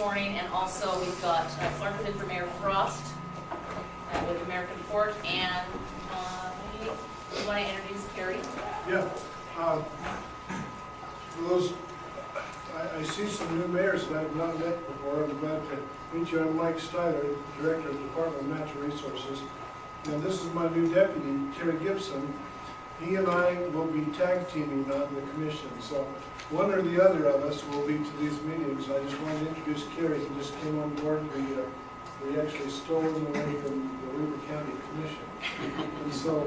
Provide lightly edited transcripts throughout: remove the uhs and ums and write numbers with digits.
morning, and also we've got Clark in for Mayor Frost with American Fork, and you want to introduce Carrie? Yeah. For those, I see some new mayors that I've not met before. I'm glad to meet you. I'm Mike Styler, Director of the Department of Natural Resources. And this is my new deputy, Kerry Gibson. He and I will be tag teaming on the commission. So one or the other of us will be to these meetings. I just wanted to introduce Kerry. He just came on board. We actually stole him away from the Weber County Commission. And so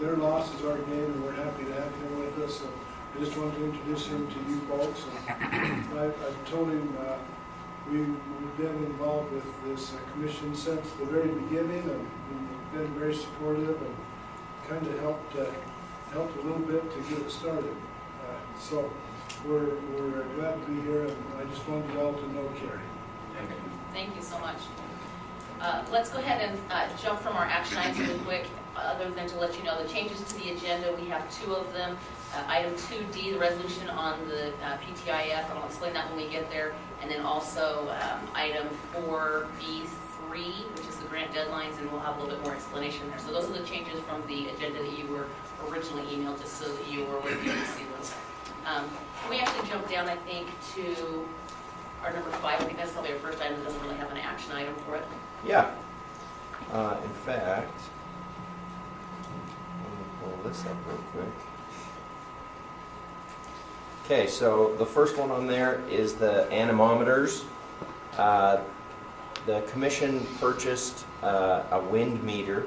their loss is our gain, and we're happy to have him with us. And I just wanted to introduce him to you folks. And I've told him we've been involved with this commission since the very beginning, and we've been very supportive and kind of helped a little bit to get it started. So we're glad to be here, and I just wanted you all to know Kerry. Thank you. Thank you so much. Let's go ahead and jump from our action items really quick, other than to let you know the changes to the agenda. We have two of them. Item 2D, the resolution on the PTIF, and I'll explain that when we get there. And then also item 4B3, which is the grant deadlines, and we'll have a little bit more explanation there. So those are the changes from the agenda that you were originally emailed, just so that you were aware to see those. Can we actually jump down, I think, to our number 5? I think that's probably our first item that doesn't really have an action item for it. Yeah. In fact, let me pull this up real quick. Okay, so the first one on there is the anemometers. The commission purchased a wind meter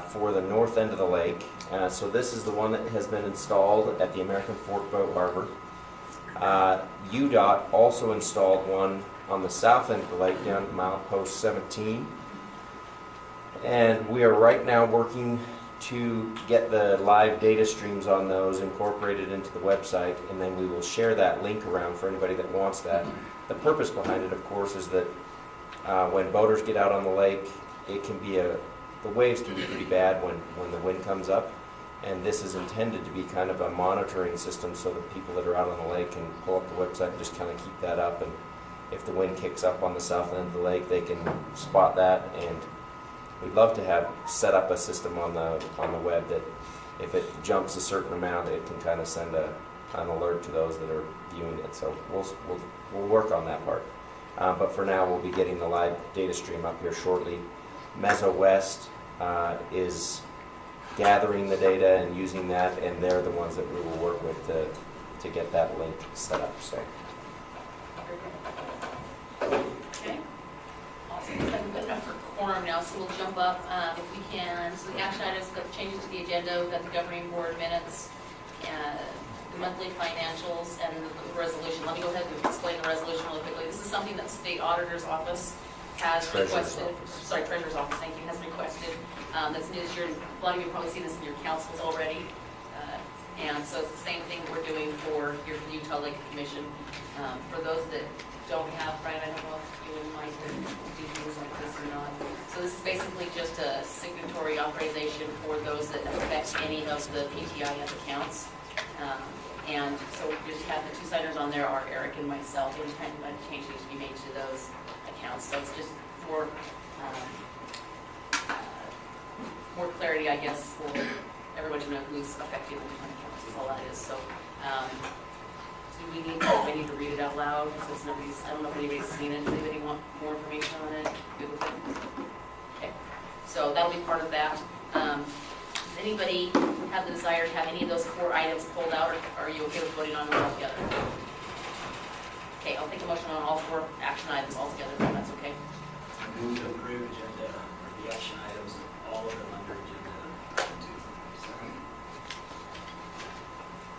for the north end of the lake. So this is the one that has been installed at the American Fork Boat Harbor. UDOT also installed one on the south end of the lake down at milepost 17. And we are right now working to get the live data streams on those incorporated into the website, and then we will share that link around for anybody that wants that. The purpose behind it, of course, is that when boaters get out on the lake, it can be the waves can be pretty bad when the wind comes up, and this is intended to be kind of a monitoring system so that people that are out on the lake can pull up the website and just kind of keep that up, and if the wind kicks up on the south end of the lake, they can spot that. And we'd love to have set up a system on the web that if it jumps a certain amount, it can kind of send an alert to those that are viewing it. So we'll work on that part. But for now, we'll be getting the live data stream up here shortly. Meso West is gathering the data and using that, and they're the ones that we will work with to get that link set up. So. Okay. Awesome. Looks like we're good enough for quorum now, so we'll jump up if we can. So the action items, got the changes to the agenda. We've got the governing board minutes, the monthly financials, and the resolution. Let me go ahead and explain the resolution really quickly. This is something that the state auditor's office has requested. Sorry, treasurer's office. Thank you. Has requested. That's new this year. A lot of you have probably seen this in your councils already. And so it's the same thing we're doing for your Utah Lake Commission. For those that don't have, Brian, I don't know if you would mind to do things like this or not. So this is basically just a signatory authorization for those that affect any of the PTIF accounts. And so we just have the two signers on there are Eric and myself. Any kind of change needs to be made to those accounts. So it's just for more clarity, I guess, for everyone to know who's affected in different accounts is all that is. So do we need to read it out loud? Since I don't know if anybody's seen it. Does anybody want more information on it? Good with it? Okay. So that'll be part of that. Does anybody have the desire to have any of those 4 items pulled out, or are you okay with voting on them all together? Okay, I'll take a motion on all 4 action items all together, if that's okay. Move to approve agenda, or the action items, all of them under agenda 2.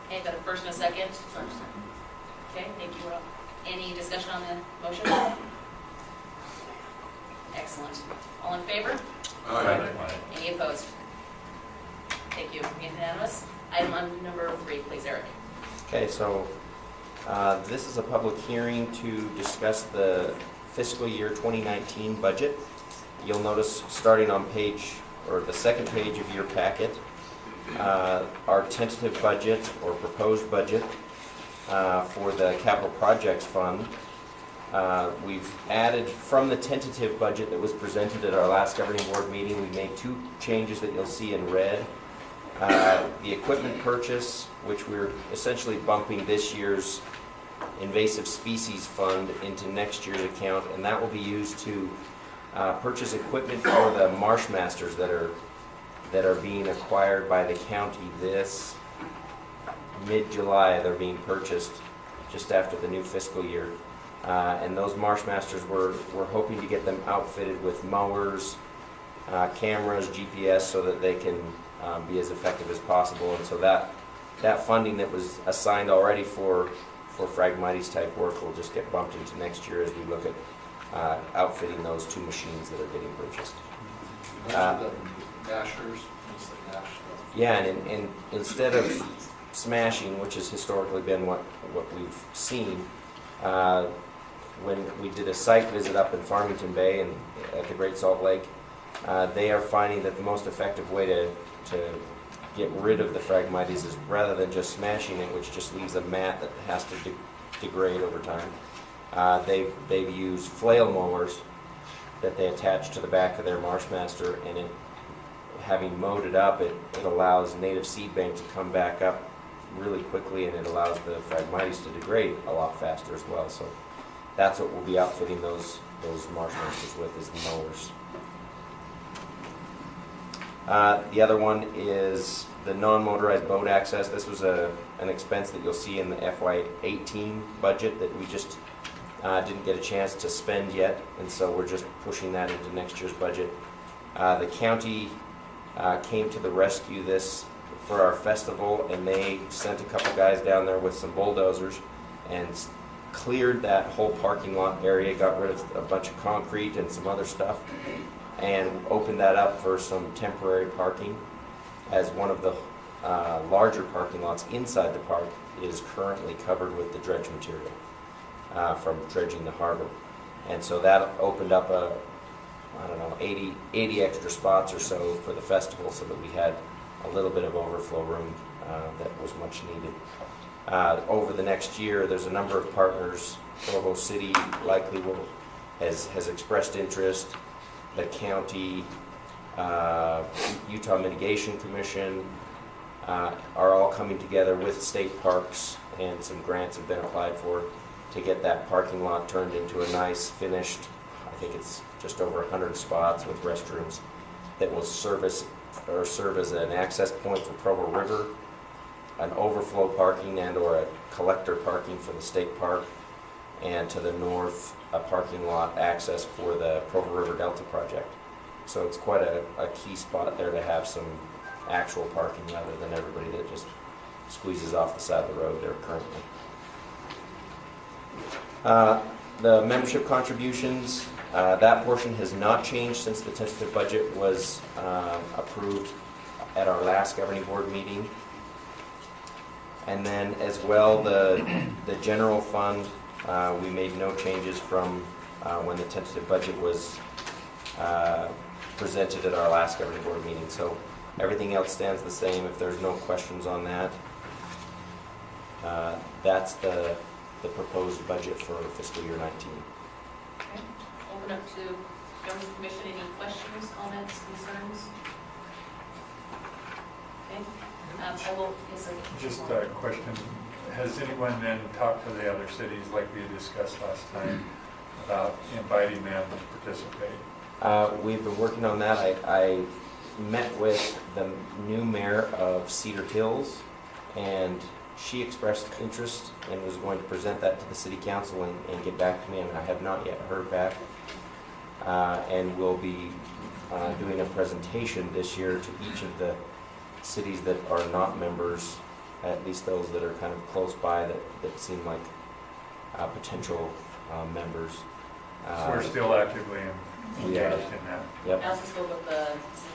Okay, got a first and a second? Okay, thank you, Rob. Any discussion on the motion? Excellent. All in favor? Aye. Any opposed? Thank you. Unanimous. Item on number 3, please, Eric. Okay, so this is a public hearing to discuss the fiscal year 2019 budget. You'll notice starting on the second page of your packet, our tentative budget or proposed budget for the Capital Projects Fund We've added from the tentative budget that was presented at our last governing board meeting, we made 2 changes that you'll see in red. The equipment purchase, which we're essentially bumping this year's invasive species fund into next year's account, and that will be used to purchase equipment for the marsh masters that are being acquired by the county this mid-July. They're being purchased just after the new fiscal year. And those marsh masters, we're hoping to get them outfitted with mowers, cameras, GPS, so that they can be as effective as possible. And so that funding that was assigned already for Phragmites type work will just get bumped into next year as we look at outfitting those 2 machines that are getting purchased. Mashers, mostly mash stuff. Yeah, and instead of smashing, which has historically been what we've seen, when we did a site visit up in Farmington Bay and at the Great Salt Lake, they are finding that the most effective way to get rid of the Phragmites is rather than just smashing it, which just leaves a mat that has to degrade over time. They've used flail mowers that they attach to the back of their Marshmaster, and having mowed it up, it allows native seed bank to come back up really quickly, and it allows the Phragmites to degrade a lot faster as well. So that's what we'll be outfitting those Marshmasters with, is the mowers. The other one is the non-motorized boat access. This was an expense that you'll see in the FY18 budget that we just didn't get a chance to spend yet, and so we're just pushing that into next year's budget. The county came to the rescue this for our festival, and they sent a couple guys down there with some bulldozers and cleared that whole parking lot area, got rid of a bunch of concrete and some other stuff, and opened that up for some temporary parking, as one of the larger parking lots inside the park is currently covered with the dredge material from dredging the harbor. And so that opened up 80 extra spots or so for the festival, so that we had a little bit of overflow room that was much needed. Over the next year, there's a number of partners. Provo City likely has expressed interest. The county, Utah Mitigation Commission are all coming together with state parks, and some grants have been applied for to get that parking lot turned into a nice finished, I think it's just over 100 spots with restrooms that will serve as an access point for Provo River, an overflow parking and or a collector parking for the state park, and to the north, a parking lot access for the Provo River Delta project. So it's quite a key spot there to have some actual parking rather than everybody that just squeezes off the side of the road there currently. The membership contributions, that portion has not changed since the tentative budget was approved at our last governing board meeting. And then as well, the general fund, we made no changes from when the tentative budget was presented at our last governing board meeting. So everything else stands the same. If there's no questions on that, that's the proposed budget for fiscal year 19. Okay. Open up to Government Commission. Any questions, comments, concerns? Okay. I will, yes, sir. Just a question. Has anyone then talked to the other cities, like we had discussed last time, about inviting them to participate? We've been working on that. I met with the new mayor of Cedar Hills, and she expressed interest and was going to present that to the city council and get back to me, and I have not yet heard back. And we'll be doing a presentation this year to each of the cities that are not members, at least those that are kind of close by that seem like potential members. So we're still actively engaged in that. Yep. I also spoke with the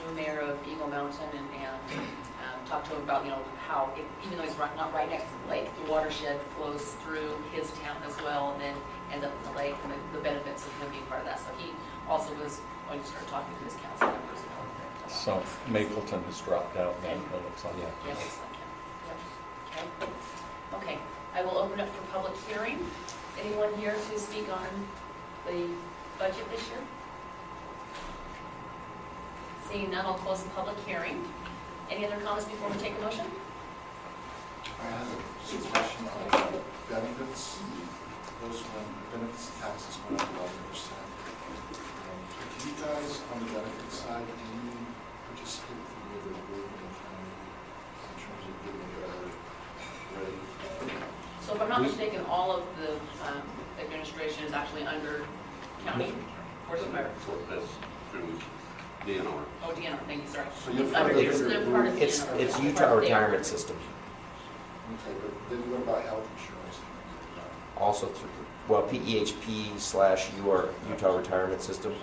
new mayor of Eagle Mountain and talked to him about, how, even though he's not right next to the lake, the watershed flows through his town as well, and then ends up in the lake, and the benefits of him being part of that. So he also was going to start talking to his council members. So Mapleton has dropped out then, it looks like. Yeah. Yeah, looks like it. Yep. Okay. Okay. I will open up for public hearing. Anyone here to speak on the budget this year? Seeing none, I'll close the public hearing. Any other comments before we take a motion? I have a suggestion on benefits. Those benefits taxes went up 11%. Can you guys, on the benefit side, can you participate with the group in the county in terms of giving a better rate? So if I'm not mistaken, all of the administration is actually under county force of fire. That's through DNR. Oh, DNR, thank you, sorry. So you're It's part under, of it's the- they're part of It's, DNR. it's Part Utah of their- retirement system. Okay, but then what about health insurance and things like that? Also through, well, Utah retirement system.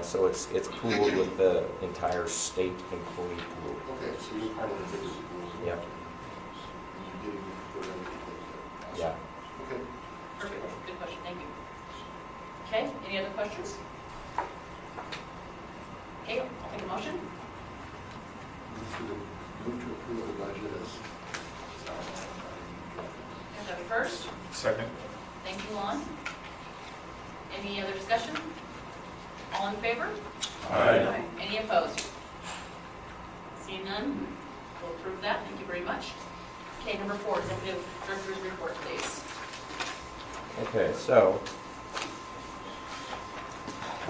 So it's pooled with the entire state employee pool. Okay, so you're part of the big schools. Yep. And you're getting the other people that. Yeah. Okay. Perfect, good question, thank you. Okay, any other questions? Okay, I'll take a motion. Move to approve the budget as outlined by the director. Is that first? Second? Thank you, Lon. Any other discussion? All in favor? Aye. Any opposed? Seeing none, we'll approve that. Thank you very much. Okay, number 4, Executive Director's Report, please. Okay, so,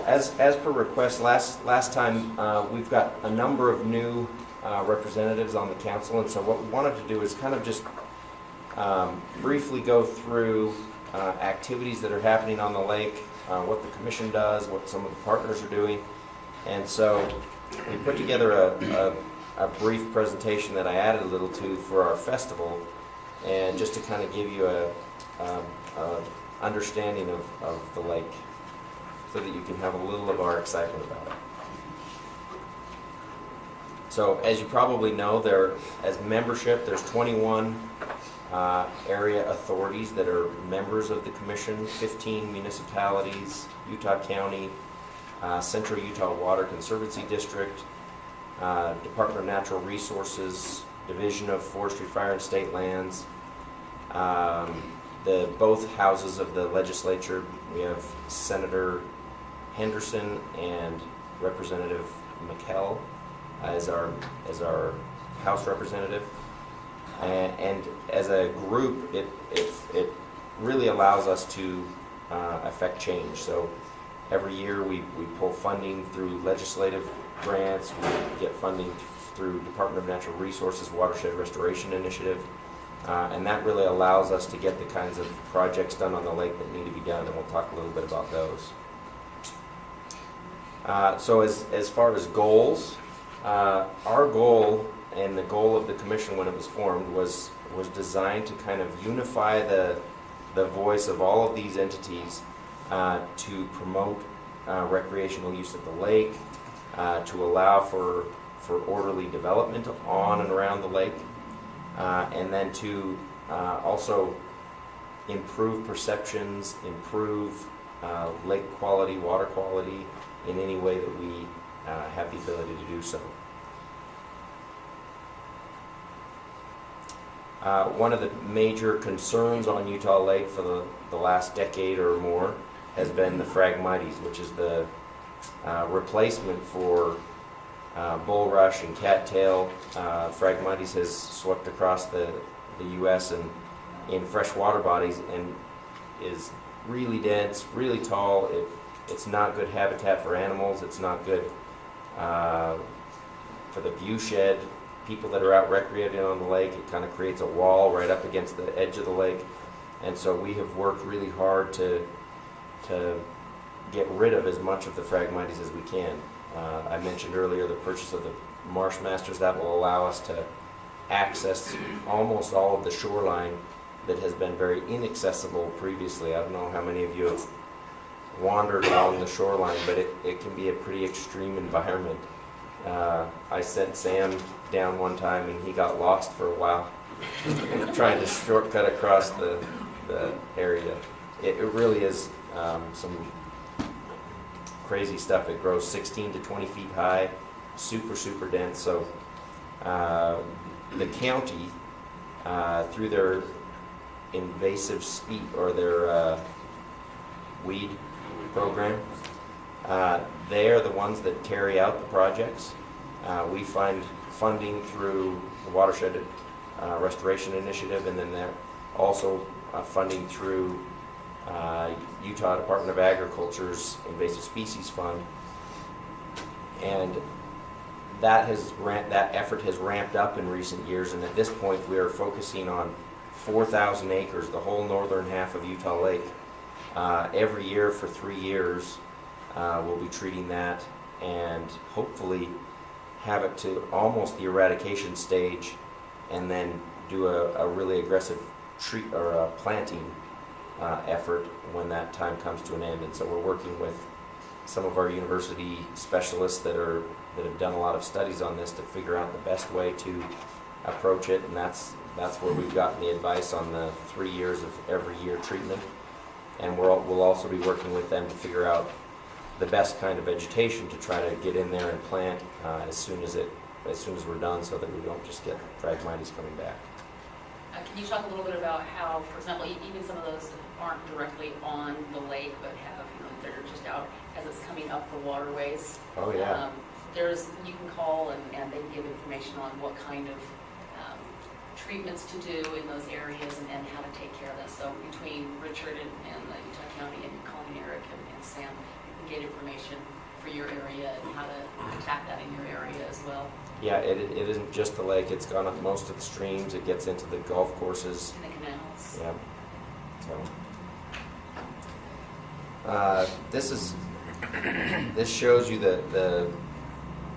as per request, last time, we've got a number of new representatives on the council, and so what we wanted to do is kind of just briefly go through activities that are happening on the lake, what the commission does, what some of the partners are doing, and so we put together a brief presentation that I added a little to for our festival, and just to kind of give you a understanding of the lake, so that you can have a little of our excitement about it. So, as you probably know, as membership, there's 21 area authorities that are members of the commission, 15 municipalities, Utah County, Central Utah Water Conservancy District, Department of Natural Resources, Division of Forestry, Fire, and State Lands, both houses of the legislature. We have Senator Henderson and Representative McKell as our House representative, and as a group, it really allows us to affect change. So every year we pull funding through legislative grants, we get funding through Department of Natural Resources Watershed Restoration Initiative, and that really allows us to get the kinds of projects done on the lake that need to be done, and we'll talk a little bit about those. So as far as goals, our goal and the goal of the commission when it was formed was designed to kind of unify the voice of all of these entities to promote recreational use of the lake, to allow for orderly development on and around the lake, and then to also improve perceptions, improve lake quality, water quality in any way that we have the ability to do so. One of the major concerns on Utah Lake for the last decade or more has been the Phragmites, which is the replacement for bulrush and cattail. Phragmites has swept across the U.S. and in freshwater bodies and is really dense, really tall. It's not good habitat for animals. It's not good for the viewshed. People that are out recreating on the lake, it kind of creates a wall right up against the edge of the lake. And so we have worked really hard to get rid of as much of the Phragmites as we can. I mentioned earlier the purchase of the Marsh Masters. That will allow us to access almost all of the shoreline that has been very inaccessible previously. I don't know how many of you have wandered along the shoreline, but it can be a pretty extreme environment. I sent Sam down one time and he got lost for a while trying to shortcut across the area. It really is some crazy stuff. It grows 16 to 20 feet high, super dense. So the county, through their invasive or their weed program. They are the ones that carry out the projects. We find funding through the Watershed Restoration Initiative, and then they're also funding through Utah Department of Agriculture's Invasive Species Fund. And that effort has ramped up in recent years, and at this point we are focusing on 4,000 acres, the whole northern half of Utah Lake. Every year for 3 years, we'll be treating that and hopefully have it to almost the eradication stage, and then do a really aggressive planting effort when that time comes to an end. And so we're working with some of our university specialists that have done a lot of studies on this to figure out the best way to approach it, and that's where we've gotten the advice on the 3 years of every year treatment. And we'll also be working with them to figure out the best kind of vegetation to try to get in there and plant as soon as we're done, so that we don't just get Phragmites coming back. Can you talk a little bit about how, for example, even some of those that aren't directly on the lake, but have, they're just out as it's coming up the waterways? Oh yeah. You can call and they give information on what kind of treatments to do in those areas and how to take care of that. So between Richard and Utah County and calling Eric and Sam, you can get information for your area and how to attack that in your area as well. Yeah, it isn't just the lake. It's gone up most of the streams. It gets into the golf courses. In the canals. Yeah. So this shows you the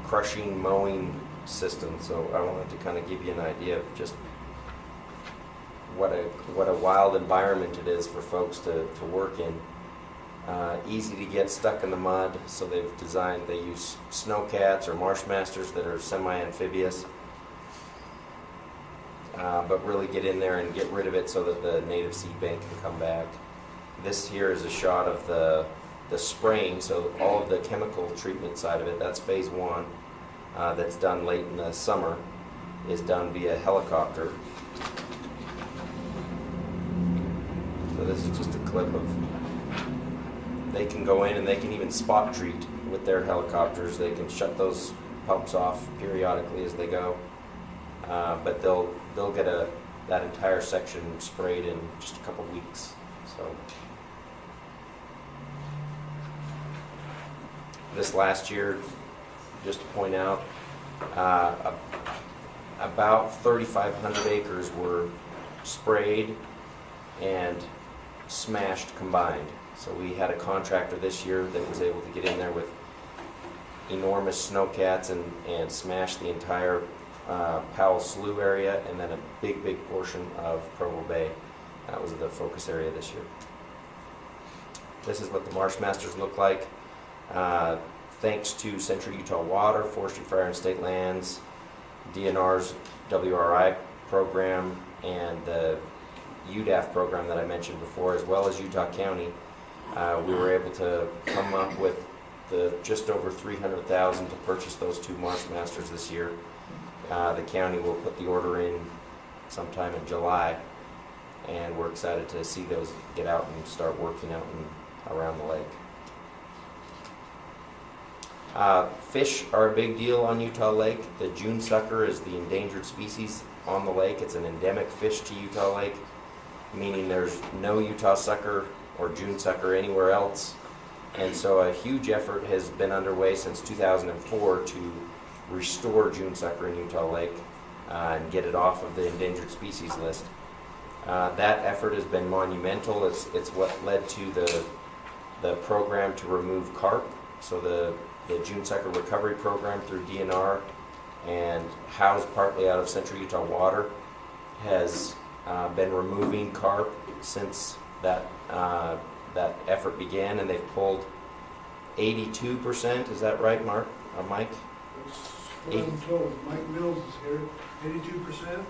crushing mowing system. So I wanted to kind of give you an idea of just what a wild environment it is for folks to work in. Easy to get stuck in the mud, so they use snowcats or marshmasters that are semi-amphibious, but really get in there and get rid of it so that the native seed bank can come back. This here is a shot of the spraying, so all of the chemical treatment side of it, that's phase 1, that's done late in the summer, is done via helicopter. So this is just a clip of, they can go in and they can even spot treat with their helicopters. They can shut those pumps off periodically as they go, but they'll get that entire section sprayed in just a couple weeks. So this last year, just to point out, about 3,500 acres were sprayed and smashed combined. So we had a contractor this year that was able to get in there with enormous snowcats and smash the entire Powell Slough area, and then a big portion of Provo Bay. That was the focus area this year. This is what the Marshmasters look like. Thanks to Central Utah Water, Forestry, Fire and State Lands, DNR's WRI program, and the UDAF program that I mentioned before, as well as Utah County, we were able to come up with just over $300,000 to purchase those 2 Marshmasters this year. The county will put the order in sometime in July, and we're excited to see those get out and start working out around the lake. Fish are a big deal on Utah Lake. The June sucker is the endangered species on the lake. It's an endemic fish to Utah Lake, meaning there's no Utah sucker or June sucker anywhere else. And so a huge effort has been underway since 2004 to restore June sucker in Utah Lake and get it off of the endangered species list. That effort has been monumental. It's what led to the program to remove carp. So the June sucker recovery program through DNR, and housed partly out of Central Utah Water, has been removing carp since that effort began, and they've pulled 82%. Is that right, Mike? That's what I'm told. Mike Mills is here, 82%?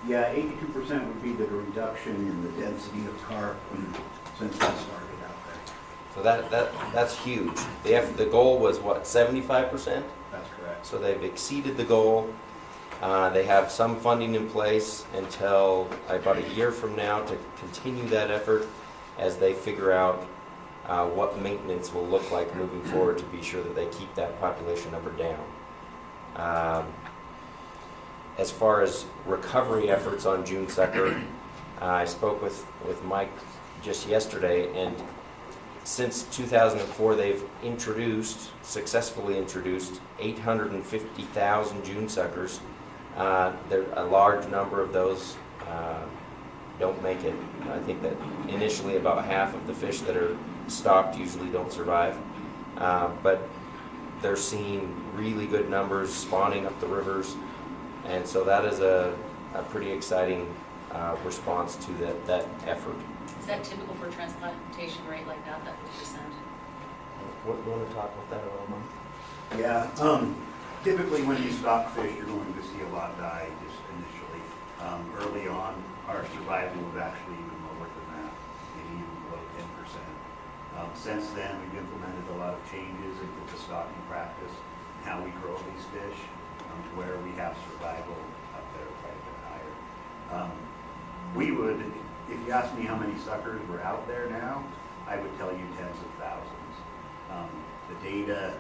Yeah, 82% would be the reduction in the density of carp since we started out there. So that's huge. The goal was what, 75%? That's correct. So they've exceeded the goal, They have some funding in place until about a year from now to continue that effort as they figure out what maintenance will look like moving forward to be sure that they keep that population number down. As far as recovery efforts on June Sucker, I spoke with Mike just yesterday, and since 2004 they've successfully introduced 850,000 June Suckers. A large number of those don't make it. I think that initially about half of the fish that are stocked usually don't survive, but they're seeing really good numbers spawning up the rivers, and so that is a pretty exciting response to that effort. Is that typical for transplantation rate like that 50%? What, you want to talk about that a little more? Yeah, typically when you stock fish, you're going to see a lot die just initially. Early on, our survival was actually even lower than that, maybe even below 10%. Since then, we've implemented a lot of changes into the stocking practice, and how we grow these fish, to where we have survival up there quite a bit higher. We would, if you ask me how many suckers were out there now, I would tell you tens of thousands. The data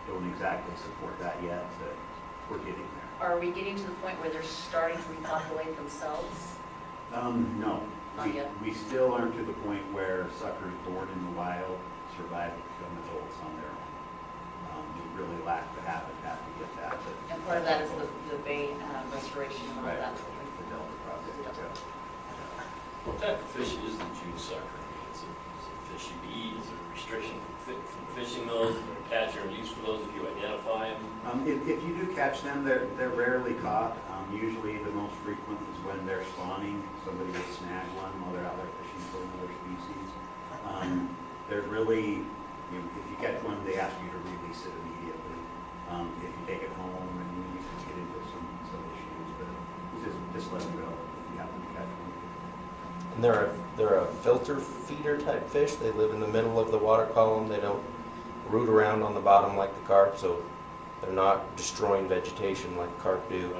don't exactly support that yet, but we're getting there. Are we getting to the point where they're starting to repopulate themselves? No. Not yet. We still aren't to the point where suckers born in the wild survive to become adults on their own. We really lack the habitat to get that. And part of that is the bay restoration and all Right. that. The Delta project. yeah. What type of fish is the June Sucker? I mean, is it fish you eat? Is there a restriction from fishing those? Is there a catch or release for those if you identify them? If you do catch them, they're rarely caught. Usually the most frequent is when they're spawning. Somebody will snag one while they're out there fishing for another species. They're really, if you catch one, they ask you to release it immediately. If you take it home, and you can get into some issues, but just let them go if you happen to catch one. And they're a filter feeder type fish. They live in the middle of the water column. They don't root around on the bottom like the carp, so they're not destroying vegetation like carp do.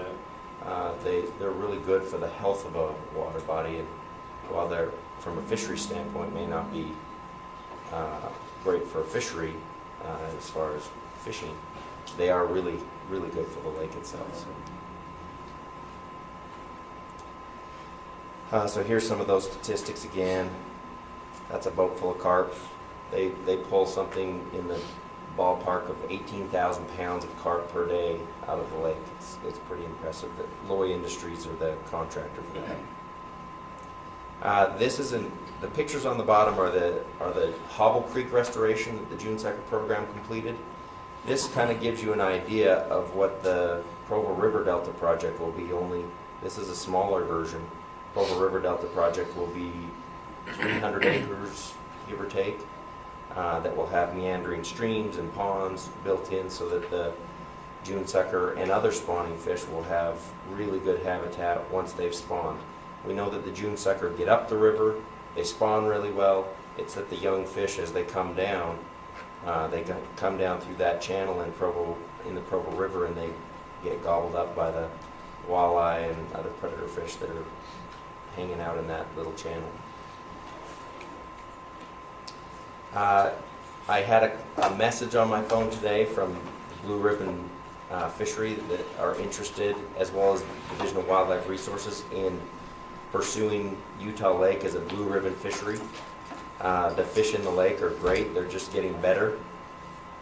They're really good for the health of a water body, and while they're, from a fishery standpoint, may not be great for a fishery as far as fishing, they are really, really good for the lake itself. So here's some of those statistics again. That's a boat full of carp. They pull something in the ballpark of 18,000 pounds of carp per day out of the lake. It's pretty impressive. That Loy Industries are the contractor for that. The pictures on the bottom are the Hobble Creek restoration that the June Sucker program completed. This kind of gives you an idea of what the Provo River Delta project will be, only this is a smaller version. Provo River Delta project will be 300 acres, give or take, that will have meandering streams and ponds built in so that the June Sucker and other spawning fish will have really good habitat once they've spawned. We know that the June Sucker get up the river, they spawn really well. It's that the young fish, as they come down, they come down through that channel in the Provo River, and they get gobbled up by the walleye and other predator fish that are hanging out in that little channel. I had a message on my phone today from the Blue Ribbon Fishery that are interested, as well as Division of Wildlife Resources, in pursuing Utah Lake as a Blue Ribbon fishery. The fish in the lake are great. They're just getting better.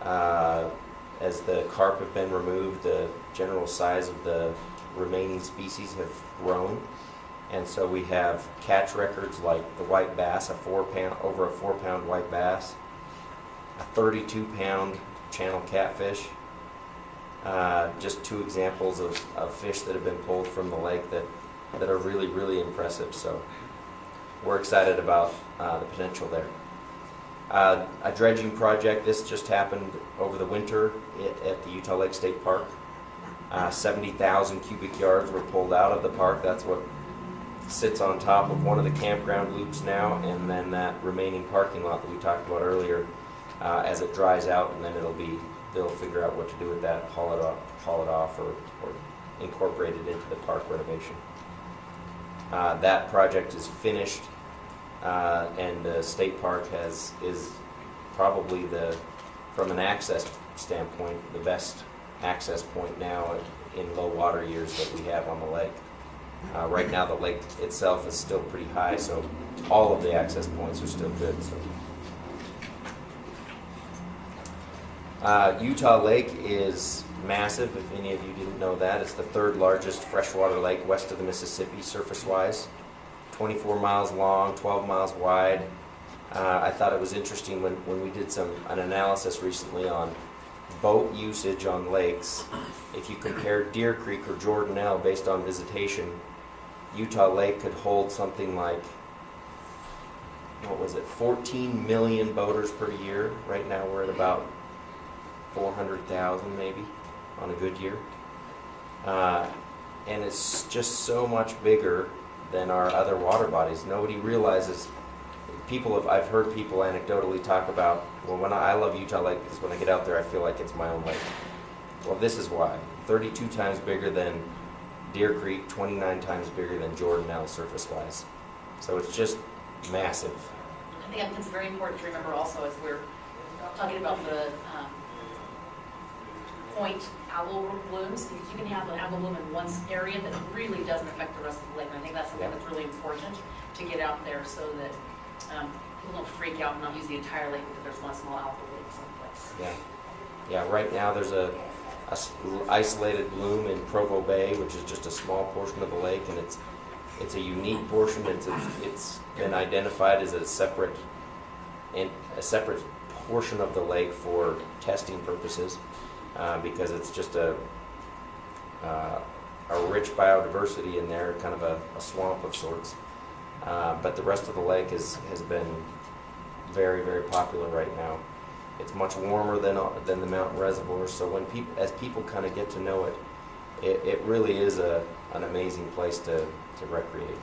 As the carp have been removed, the general size of the remaining species have grown. And so we have catch records like the white bass, over a 4-pound white bass, a 32-pound channel catfish. Just two examples of fish that have been pulled from the lake that are really, really impressive. So we're excited about the potential there. A dredging project, this just happened over the winter at the Utah Lake State Park. 70,000 cubic yards were pulled out of the park. That's what sits on top of one of the campground loops now, and then that remaining parking lot that we talked about earlier, as it dries out, and then they'll figure out what to do with that, haul it off or incorporated into the park renovation. That project is finished, and the state park is probably from an access standpoint, the best access point now in low water years that we have on the lake. Right now, the lake itself is still pretty high, so all of the access points are still good. So. Utah Lake is massive, if any of you didn't know that. It's the third largest freshwater lake west of the Mississippi, surface-wise. 24 miles long, 12 miles wide. I thought it was interesting when we did an analysis recently on boat usage on lakes. If you compare Deer Creek or Jordanelle based on visitation, Utah Lake could hold something like, 14 million boaters per year. Right now we're at about 400,000 maybe on a good year. And it's just so much bigger than our other water bodies. Nobody realizes, I've heard people anecdotally talk about, well, when I love Utah Lake because when I get out there I feel like it's my own lake. Well, this is why. 32 times bigger than Deer Creek, 29 times bigger than Jordanelle surface-wise. So it's just massive. I think it's very important to remember also as we're talking about the point algal blooms, because you can have an algal bloom in one area that really doesn't affect the rest of the lake. And I think that's something that's really important to get out there so that people don't freak out and not use the entire lake because there's one small algal bloom someplace. Yeah. Right now there's a isolated bloom in Provo Bay, which is just a small portion of the lake, and it's a unique portion. It's been identified as a separate portion of the lake for testing purposes, because it's just a rich biodiversity in there, kind of a swamp of sorts. But the rest of the lake has been very, very popular right now. It's much warmer than the mountain reservoirs, so as people kind of get to know it, it really is an amazing place to recreate.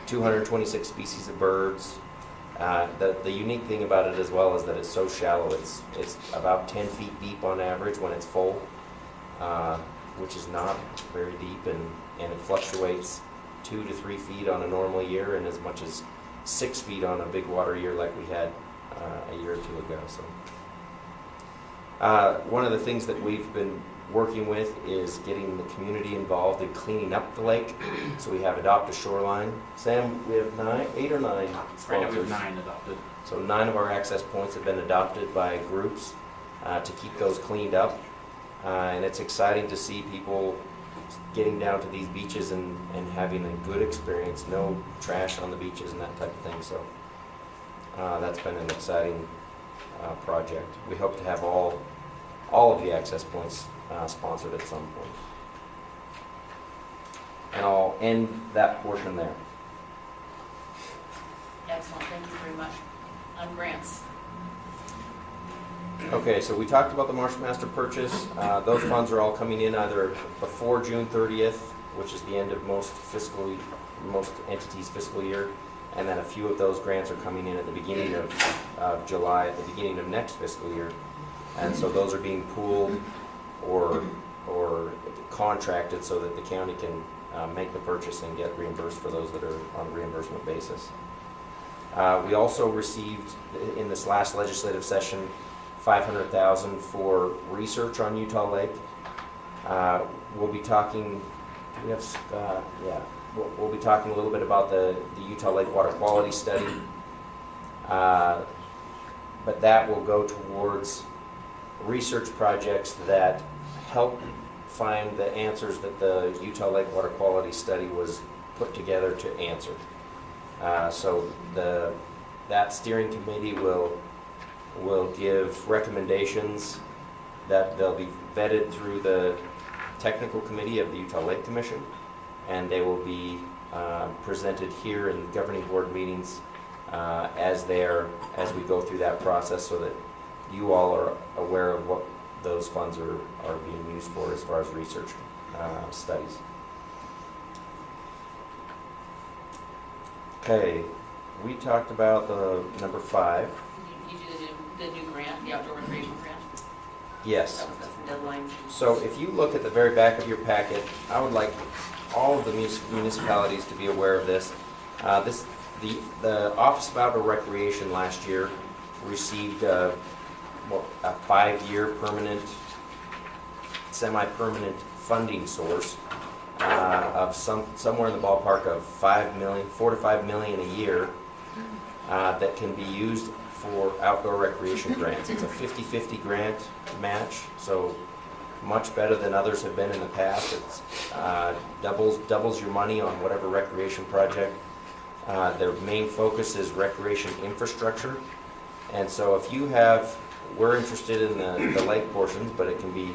226 species of birds. The unique thing about it as well is that it's so shallow. It's about 10 feet deep on average when it's full, which is not very deep, and it fluctuates 2 to 3 feet on a normal year and as much as 6 feet on a big water year like we had a year or two ago. So one of the things that we've been working with is getting the community involved in cleaning up the lake. So we have Adopt a Shoreline. Sam, we have 8 or 9 Right now we sponsors. have 9 adopted. So 9 of our access points have been adopted by groups to keep those cleaned up. And it's exciting to see people getting down to these beaches and having a good experience, no trash on the beaches and that type of thing. So that's been an exciting project. We hope to have all of the access points sponsored at some point. And I'll end that portion there. Excellent, thank you very much. Grants. Okay, so we talked about the Marsh Master purchase. Those funds are all coming in either before June 30th, which is the end of most entities' fiscal year, and then a few of those grants are coming in at the beginning of July, at the beginning of next fiscal year. And so those are being pooled or contracted so that the county can make the purchase and get reimbursed for those that are on a reimbursement basis. We also received in this last legislative session $500,000 for research on Utah Lake. We'll be talking. Do we have Scott? Yeah. We'll be talking a little bit about the Utah Lake Water Quality Study, but that will go towards research projects that help find the answers that the Utah Lake Water Quality Study was put together to answer. So that steering committee will give recommendations that they'll be vetted through the technical committee of the Utah Lake Commission, and they will be presented here in governing board meetings as we go through that process, so that you all are aware of what those funds are being used for as far as research studies. Okay, we talked about the number 5. You do the new grant, the outdoor recreation grant? Yes. That was the deadlines? So if you look at the very back of your packet, I would like all of the municipalities to be aware of this. The Office of Outdoor Recreation last year received a 5-year permanent, semi-permanent funding source of somewhere in the ballpark of $4 to $5 million a year that can be used for outdoor recreation grants. It's a 50-50 grant match, so much better than others have been in the past. It's doubles your money on whatever recreation project. Their main focus is recreation infrastructure, and so if you have, we're interested in the lake portions, but it can be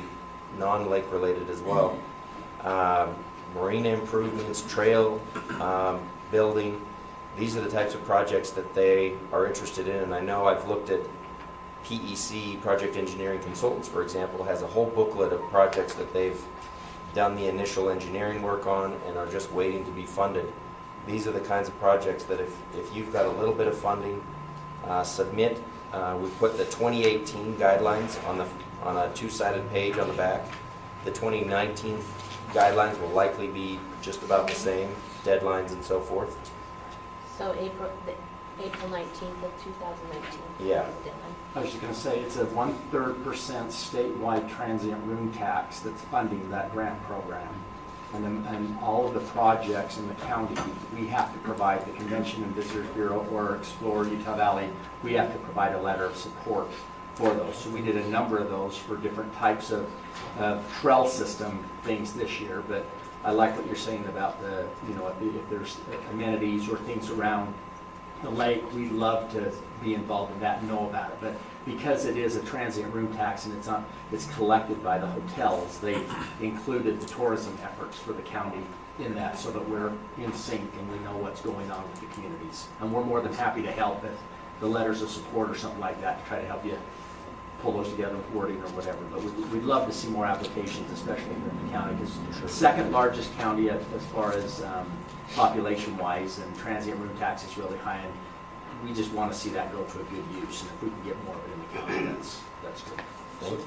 non-lake related as well. Marina improvements, trail building, these are the types of projects that they are interested in. And I know I've looked at PEC, Project Engineering Consultants, for example, has a whole booklet of projects that they've done the initial engineering work on and are just waiting to be funded. These are the kinds of projects that if you've got a little bit of funding, submit. We put the 2018 guidelines on a two-sided page on the back. The 2019 guidelines will likely be just about the same, deadlines and so forth. So April 19th of 2019. Yeah. is the deadline. I was just going to say, it's a 1/3% statewide transient room tax that's funding that grant program. And all of the projects in the county, we have to provide, the Convention and Visitors Bureau or Explore Utah Valley, we have to provide a letter of support for those. So we did a number of those for different types of trail system things this year. But I like what you're saying about the, if there's amenities or things around the lake, we'd love to be involved in that and know about it. But because it is a transient room tax and it's collected by the hotels, they included the tourism efforts for the county in that so that we're in sync and we know what's going on with the communities. And we're more than happy to help if the letters of support or something like that to try to help you pull those together with wording or whatever. But we'd love to see more applications, especially in the county, because the second largest county as far as population-wise, and transient room tax is really high, and we just want to see that go to a good use. And if we can get more of it in the county, that's good.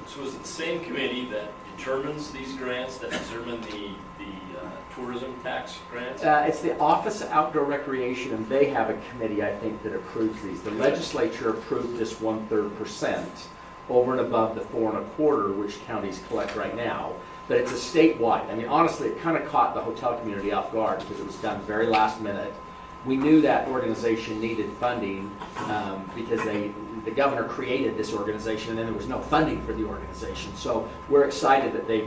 So is it the same committee that determines these grants, that determine the tourism tax grants? It's the Office of Outdoor Recreation, and they have a committee, I think, that approves these. The legislature approved this 1/3% over and above the 4 1/4, which counties collect right now. But it's a statewide. I mean, honestly, it kind of caught the hotel community off guard because it was done very last minute. We knew that organization needed funding because the governor created this organization and then there was no funding for the organization. So we're excited that they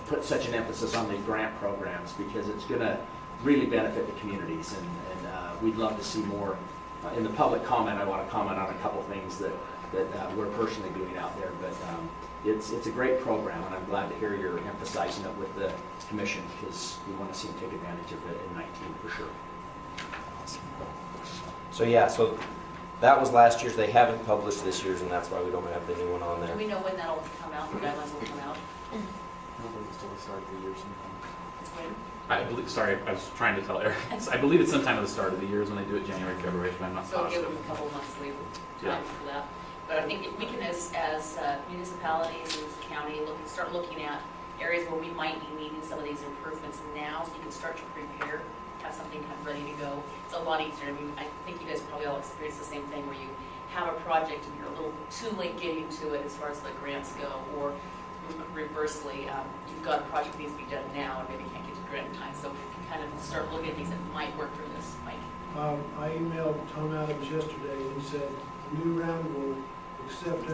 put such an emphasis on the grant programs because it's going to really benefit the communities. And we'd love to see more. In the public comment, I want to comment on a couple things that we're personally doing out there. But it's a great program, and I'm glad to hear you're emphasizing it with the commission because we want to see them take advantage of it in 19 for sure. So yeah, so that was last year's. They haven't published this year's, and that's why we don't have the new one on Do there. we know when that'll come out, the guidelines will come out? It's when? I believe, sorry, I was trying to tell Eric. I believe it's sometime at the start of the year is when they do it, January, February, but I'm not So give positive. them a couple of months leave Yeah. time for that. But I think if we can, as municipalities and county, start looking at areas where we might be needing some of these improvements now, so you can start to prepare, have something kind of ready to go. It's a lot easier. I mean, I think you guys probably all experience the same thing where you have a project and you're a little too late getting to it as far as the grants go, or reversely, you've got a project that needs to be done now and maybe can't get to the grant in time. So we can kind of start looking at things that might work for this, Mike. I emailed Tom Adams yesterday, and he said the new round will accept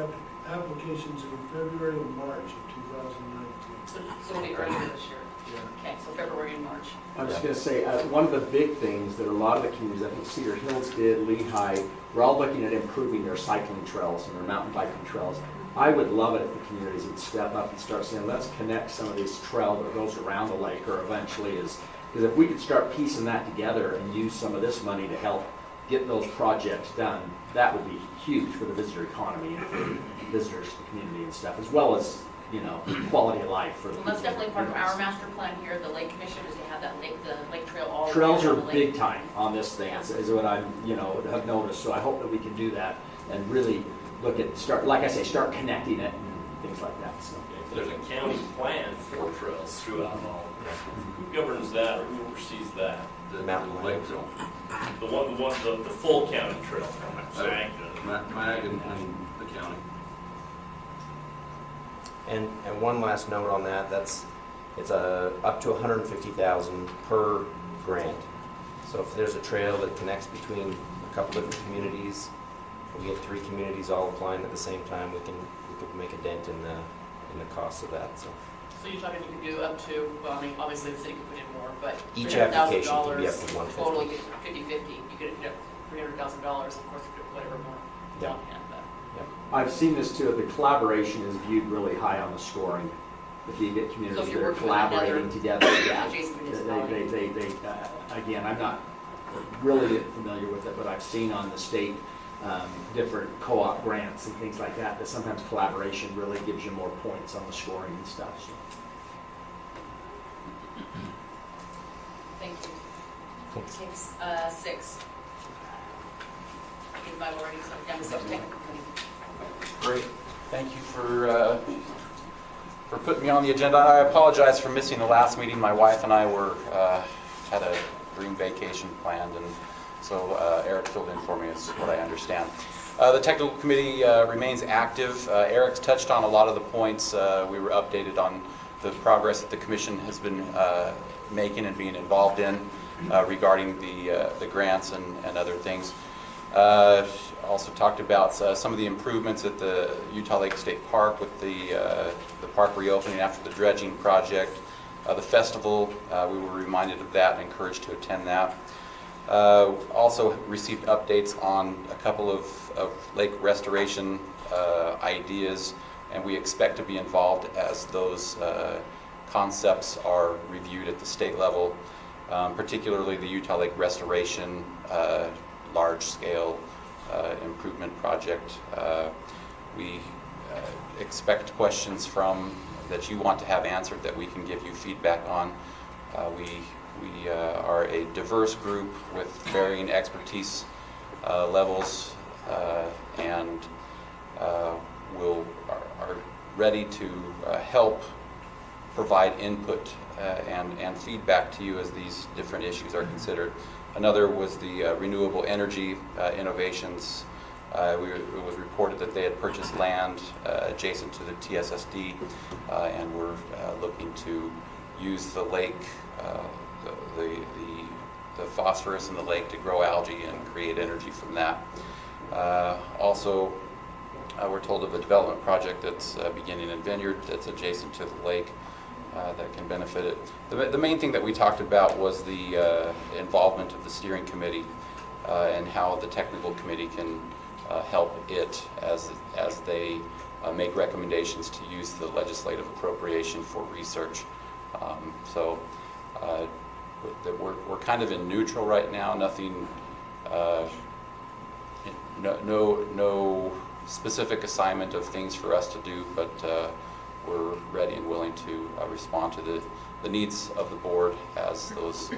applications in February and March of 2019. So it'll be earlier this year. Yeah. Okay, so February and March. I was going to say, one of the big things that a lot of the communities, I think Cedar Hills did, Lehigh, we're all looking at improving their cycling trails and their mountain biking trails. I would love it if the communities would step up and start saying, let's connect some of this trail that goes around the lake or eventually is, because if we could start piecing that together and use some of this money to help get those projects done, that would be huge for the visitor economy and for visitors to the community and stuff, as well as, quality of life for the Well, that's people. definitely part of our master plan here, the Lake Commission, is to have that lake, the lake trail all Trails are around the lake. big time on this thing, is what I'm, have noticed. So I hope that we can do that and really look at, start connecting it things like that, so. There's a county plan for trails throughout all. Who governs that, or who oversees that? The Mountain Lake. The full county trail. MAG and the county. And one last note on that, it's up to $150,000 per grant. So if there's a trail that connects between a couple different communities, we get 3 communities all applying at the same time, we could make a dent in the cost of that. So you're talking you could do up to, well, I mean, obviously the city could put in more, but each application can be up to $300,000 $150,000. total, you get 50/50, you could get $300,000, of course, you could put whatever more Yeah. down hand, but. I've seen this too, the collaboration is viewed really high on the scoring. If you get So communities if that you're are working with collaborating another together, yeah. adjacent municipality. Again, I'm not really familiar with it, but I've seen on the state different co-op grants and things like that, that sometimes collaboration really gives you more points on the scoring and stuff. So. Thank you. Okay, 6. By already, so I'm just technical committee. Great. Thank you for putting me on the agenda. I apologize for missing the last meeting. My wife and I had a dream vacation planned, and so Eric filled in for me, is what I understand. The technical committee remains active. Eric's touched on a lot of the points. We were updated on the progress that the commission has been making and being involved in regarding the grants and other things. Also talked about some of the improvements at the Utah Lake State Park with the park reopening after the dredging project. The festival, we were reminded of that and encouraged to attend that. Also received updates on a couple of lake restoration ideas, and we expect to be involved as those concepts are reviewed at the state level, particularly the Utah Lake Restoration large-scale improvement project. We expect questions that you want to have answered that we can give you feedback on. We are a diverse group with varying expertise levels and are ready to help provide input and feedback to you as these different issues are considered. Another was the renewable energy innovations. It was reported that they had purchased land adjacent to the TSSD and were looking to use the lake, the phosphorus in the lake to grow algae and create energy from that. Also, we're told of a development project that's beginning in Vineyard that's adjacent to the lake that can benefit it. The main thing that we talked about was the involvement of the steering committee and how the technical committee can help it as they make recommendations to use the legislative appropriation for research. So we're kind of in neutral right now. Nothing, no specific assignment of things for us to do, but we're ready and willing to respond to the needs of the board as those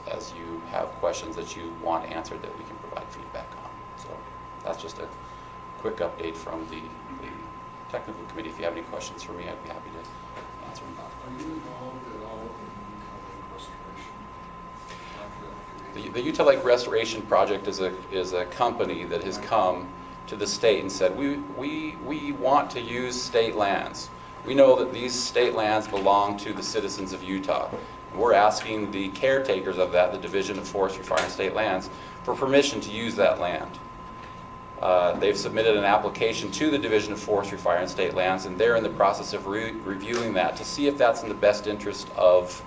as you have questions that you want answered that we can provide feedback on. So that's just a quick update from the technical committee. If you have any questions for me, I'd be happy to answer them. Are you involved at all in the Utah Lake Restoration? The Utah Lake Restoration Project is a company that has come to the state and said, we want to use state lands. We know that these state lands belong to the citizens of Utah. We're asking the caretakers of that, the Division of Forestry, Fire, and State Lands, for permission to use that land. They've submitted an application to the Division of Forestry, Fire, and State Lands, and they're in the process of reviewing that to see if that's in the best interest of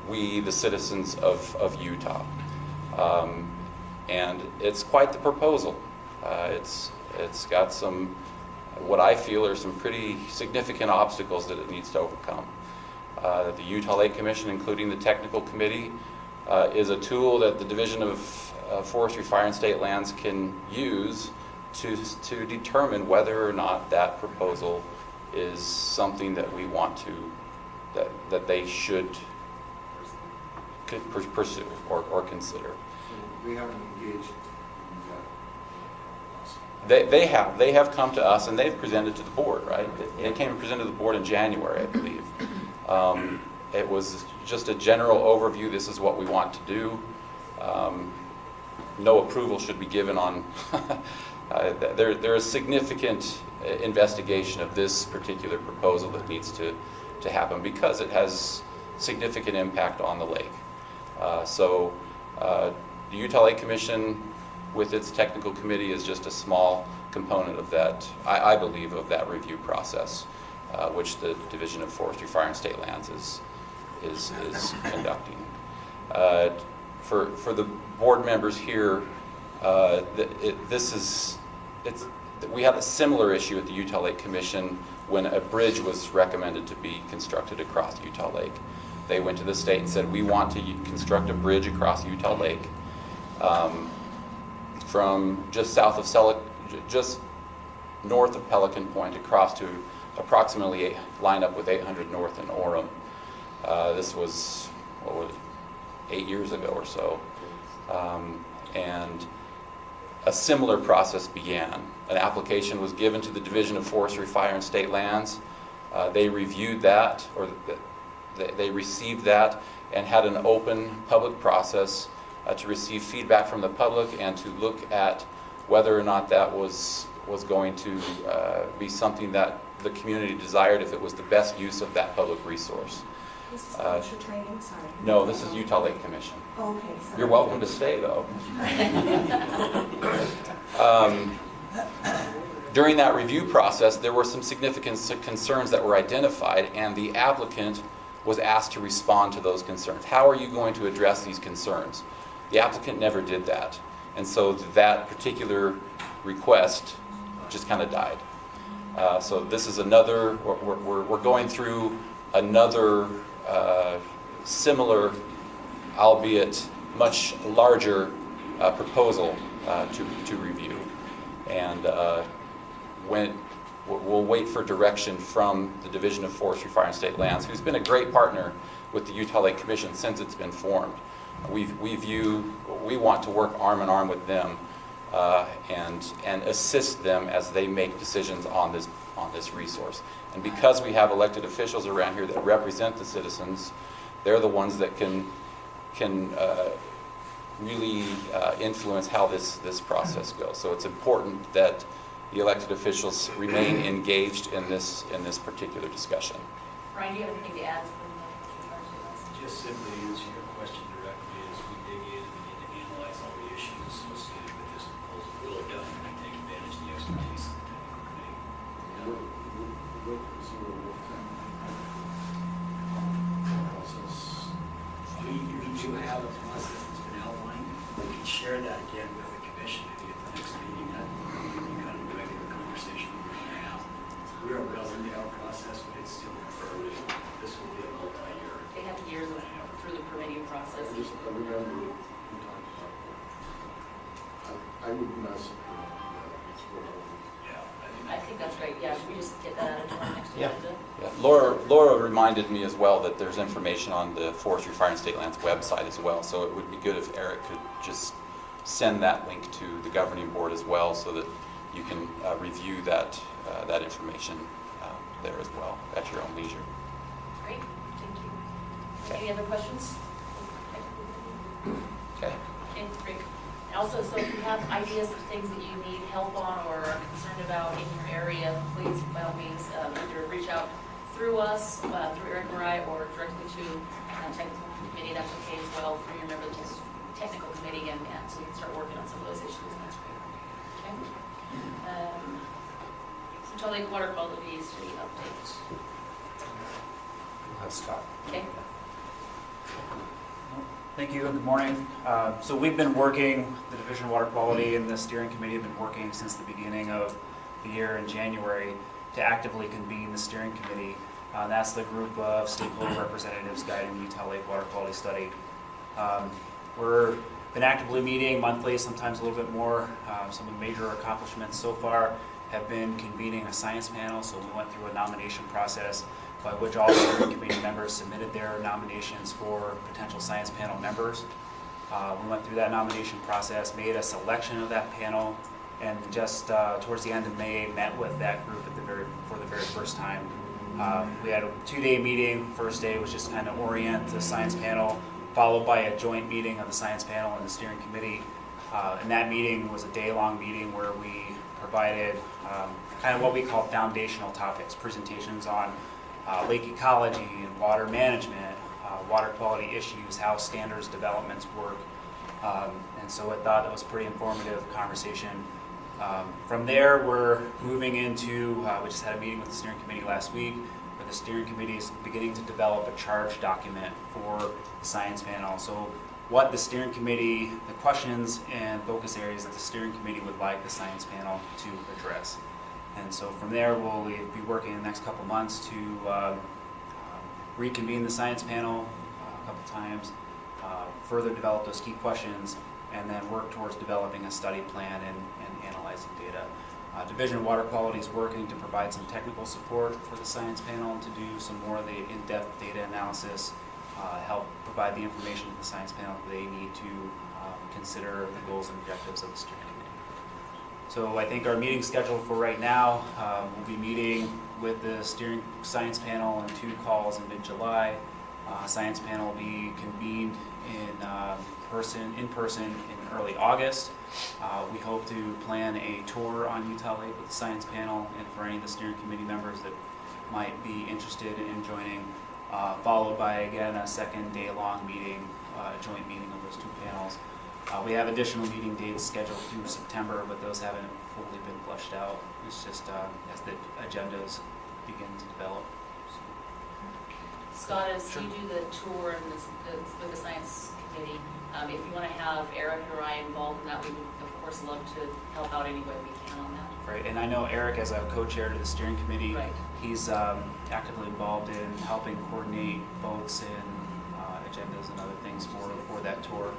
we, the citizens of Utah. And it's quite the proposal. It's got some, what I feel are some pretty significant obstacles that it needs to overcome. The Utah Lake Commission, including the technical committee, is a tool that the Division of Forestry, Fire, and State Lands can use to determine whether or not that proposal is something that we want to, that they should pursue or consider. So we haven't engaged in that. They have come to us and they've presented to the board, right? They came and presented to the board in January, I believe. It was just a general overview. This is what we want to do. No approval should be given on. There is significant investigation of this particular proposal that needs to happen because it has significant impact on the lake. So the Utah Lake Commission, with its technical committee, is just a small component of that, I believe, of that review process, which the Division of Forestry, Fire, and State Lands is conducting. For the board members here, we had a similar issue at the Utah Lake Commission when a bridge was recommended to be constructed across Utah Lake. They went to the state and said, we want to construct a bridge across Utah Lake from just just north of Pelican Point across to approximately line up with 800 North in Orem. This was, 8 years ago or so. And a similar process began. An application was given to the Division of Forestry, Fire, and State Lands. They reviewed that, or they received that, and had an open public process to receive feedback from the public and to look at whether or not that was going to be something that the community desired, if it was the best use of that public resource. This is OSHA training, sorry. No, this is Utah Lake Commission. Oh, okay, sorry. You're welcome to stay, though. During that review process, there were some significant concerns that were identified, and the applicant was asked to respond to those concerns. How are you going to address these concerns? The applicant never did that, and so that particular request just kind of died. So this is another, we're going through another similar, albeit much larger proposal to review. And we'll wait for direction from the Division of Forestry, Fire, and State Lands, who's been a great partner with the Utah Lake Commission since it's been formed. We want to work arm in arm with them and assist them as they make decisions on this resource. And because we have elected officials around here that represent the citizens, they're the ones that can really influence how this process goes. So it's important that the elected officials remain engaged in this particular discussion. Brian, do you have anything to add? Just simply answer your question directly, as we dig in and begin to analyze all the issues associated with this proposal, we'll definitely take advantage of the expertise of the technical committee. What is your process? We do have a process that's been outlined. We can share that again with the commission maybe at the next meeting. That would be kind of a regular conversation we're going to have. We are well into our process, but it's still early. This will be a multi-year. They have years through the permitting process. I remember we talked about that. I would not support that. It's what I think that's great. Yeah, should we just get that into our next Yeah. agenda? Yeah. Laura reminded me as well that there's information on the Forestry, Fire, and State Lands website as well, so it would be good if Eric could just send that link to the governing board as well, so that you can review that information there as well at your own leisure. Great, thank you. Okay. Any other questions? Okay. Okay, great. And also, so if you have ideas of things that you need help on or are concerned about in your area, please, by all means, either reach out through us, through Eric or I, or directly to the technical committee. That's okay as well, through your member of the technical committee, and so you can start working on some of those issues. And that's great. Okay. Utah Lake Water Quality Study update. Scott. Okay. Thank you and good morning. So we've been working, the Division of Water Quality and the steering committee have been working since the beginning of the year in January to actively convene the steering committee. That's the group of stakeholder representatives guiding the Utah Lake Water Quality Study. We've been actively meeting monthly, sometimes a little bit more. Some of the major accomplishments so far have been convening a science panel. So we went through a nomination process by which all the steering committee members submitted their nominations for potential science panel members. We went through that nomination process, made a selection of that panel, and just towards the end of May, met with that group for the very first time. We had a 2-day meeting. First day was just kind of orient the science panel, followed by a joint meeting of the science panel and the steering committee. And that meeting was a day-long meeting where we provided kind of what we call foundational topics, presentations on lake ecology and water management, water quality issues, how standards developments work. And so I thought that was a pretty informative conversation. From there, we're moving into, we just had a meeting with the steering committee last week, where the steering committee is beginning to develop a charge document for the science panel. So what the steering committee, the questions and focus areas that the steering committee would like the science panel to address. And so from there, we'll be working in the next couple months to reconvene the science panel a couple times, further develop those key questions, and then work towards developing a study plan and analyzing data. Division of Water Quality is working to provide some technical support for the science panel to do some more of the in-depth data analysis, help provide the information to the science panel that they need to consider the goals and objectives of the steering committee. So I think our meeting scheduled for right now, we'll be meeting with the steering science panel on 2 calls in mid-July. Science panel will be convened in person in early August. We hope to plan a tour on Utah Lake with the science panel, and for any of the steering committee members that might be interested in joining, followed by again a second day-long meeting, joint meeting of those 2 panels. We have additional meeting dates scheduled through September, but those haven't fully been fleshed out. It's just as the agendas begin to develop. Scott, as you do the tour and with the science committee, if you want to have Eric or I involved in that, we would of course love to help out any way we can on that. Right, and I know Eric, as a co-chair to the steering committee, Right. he's actively involved in helping coordinate boats and agendas and other things for that tour.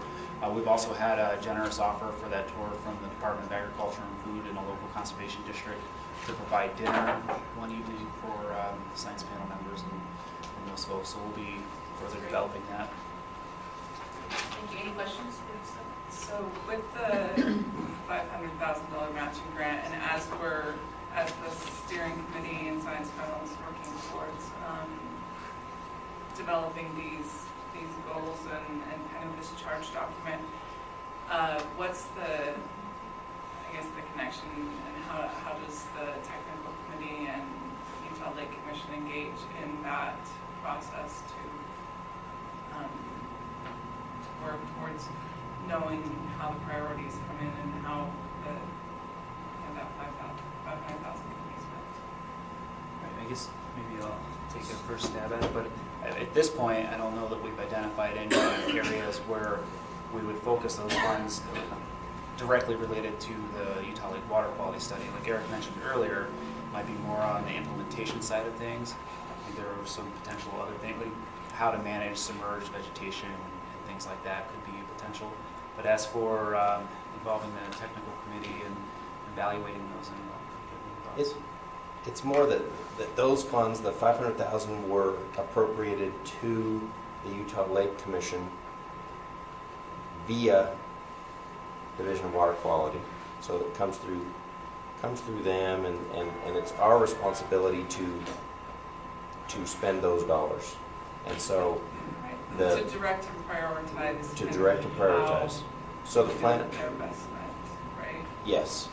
We've also had a generous offer for that tour from the Department of Agriculture and Food in a local conservation district to provide dinner one evening for the science panel members and those folks. So we'll be further developing that. Thank you. Any questions? So with the $500,000 matching grant, and as the steering committee and science panel is working towards developing these goals and kind of this charge document, what's the connection, and how does the technical committee and Utah Lake Commission engage in that process to work towards knowing how the priorities come in and how that $500,000 can be spent? Right, I guess maybe I'll take a first stab at it, but at this point, I don't know that we've identified any areas where we would focus those funds directly related to the Utah Lake Water Quality Study. Like Eric mentioned earlier, it might be more on the implementation side of things. I think there are some potential other things, like how to manage submerged vegetation and things like that could be a potential. But as for involving the technical committee and evaluating those, It's more that those funds, the $500,000, were appropriated to the Utah Lake Commission via Division of Water Quality. So it comes through them, and it's our responsibility to spend those dollars. And so to direct and prioritize. To direct and prioritize. So the plan. Their best spent, right? Yes.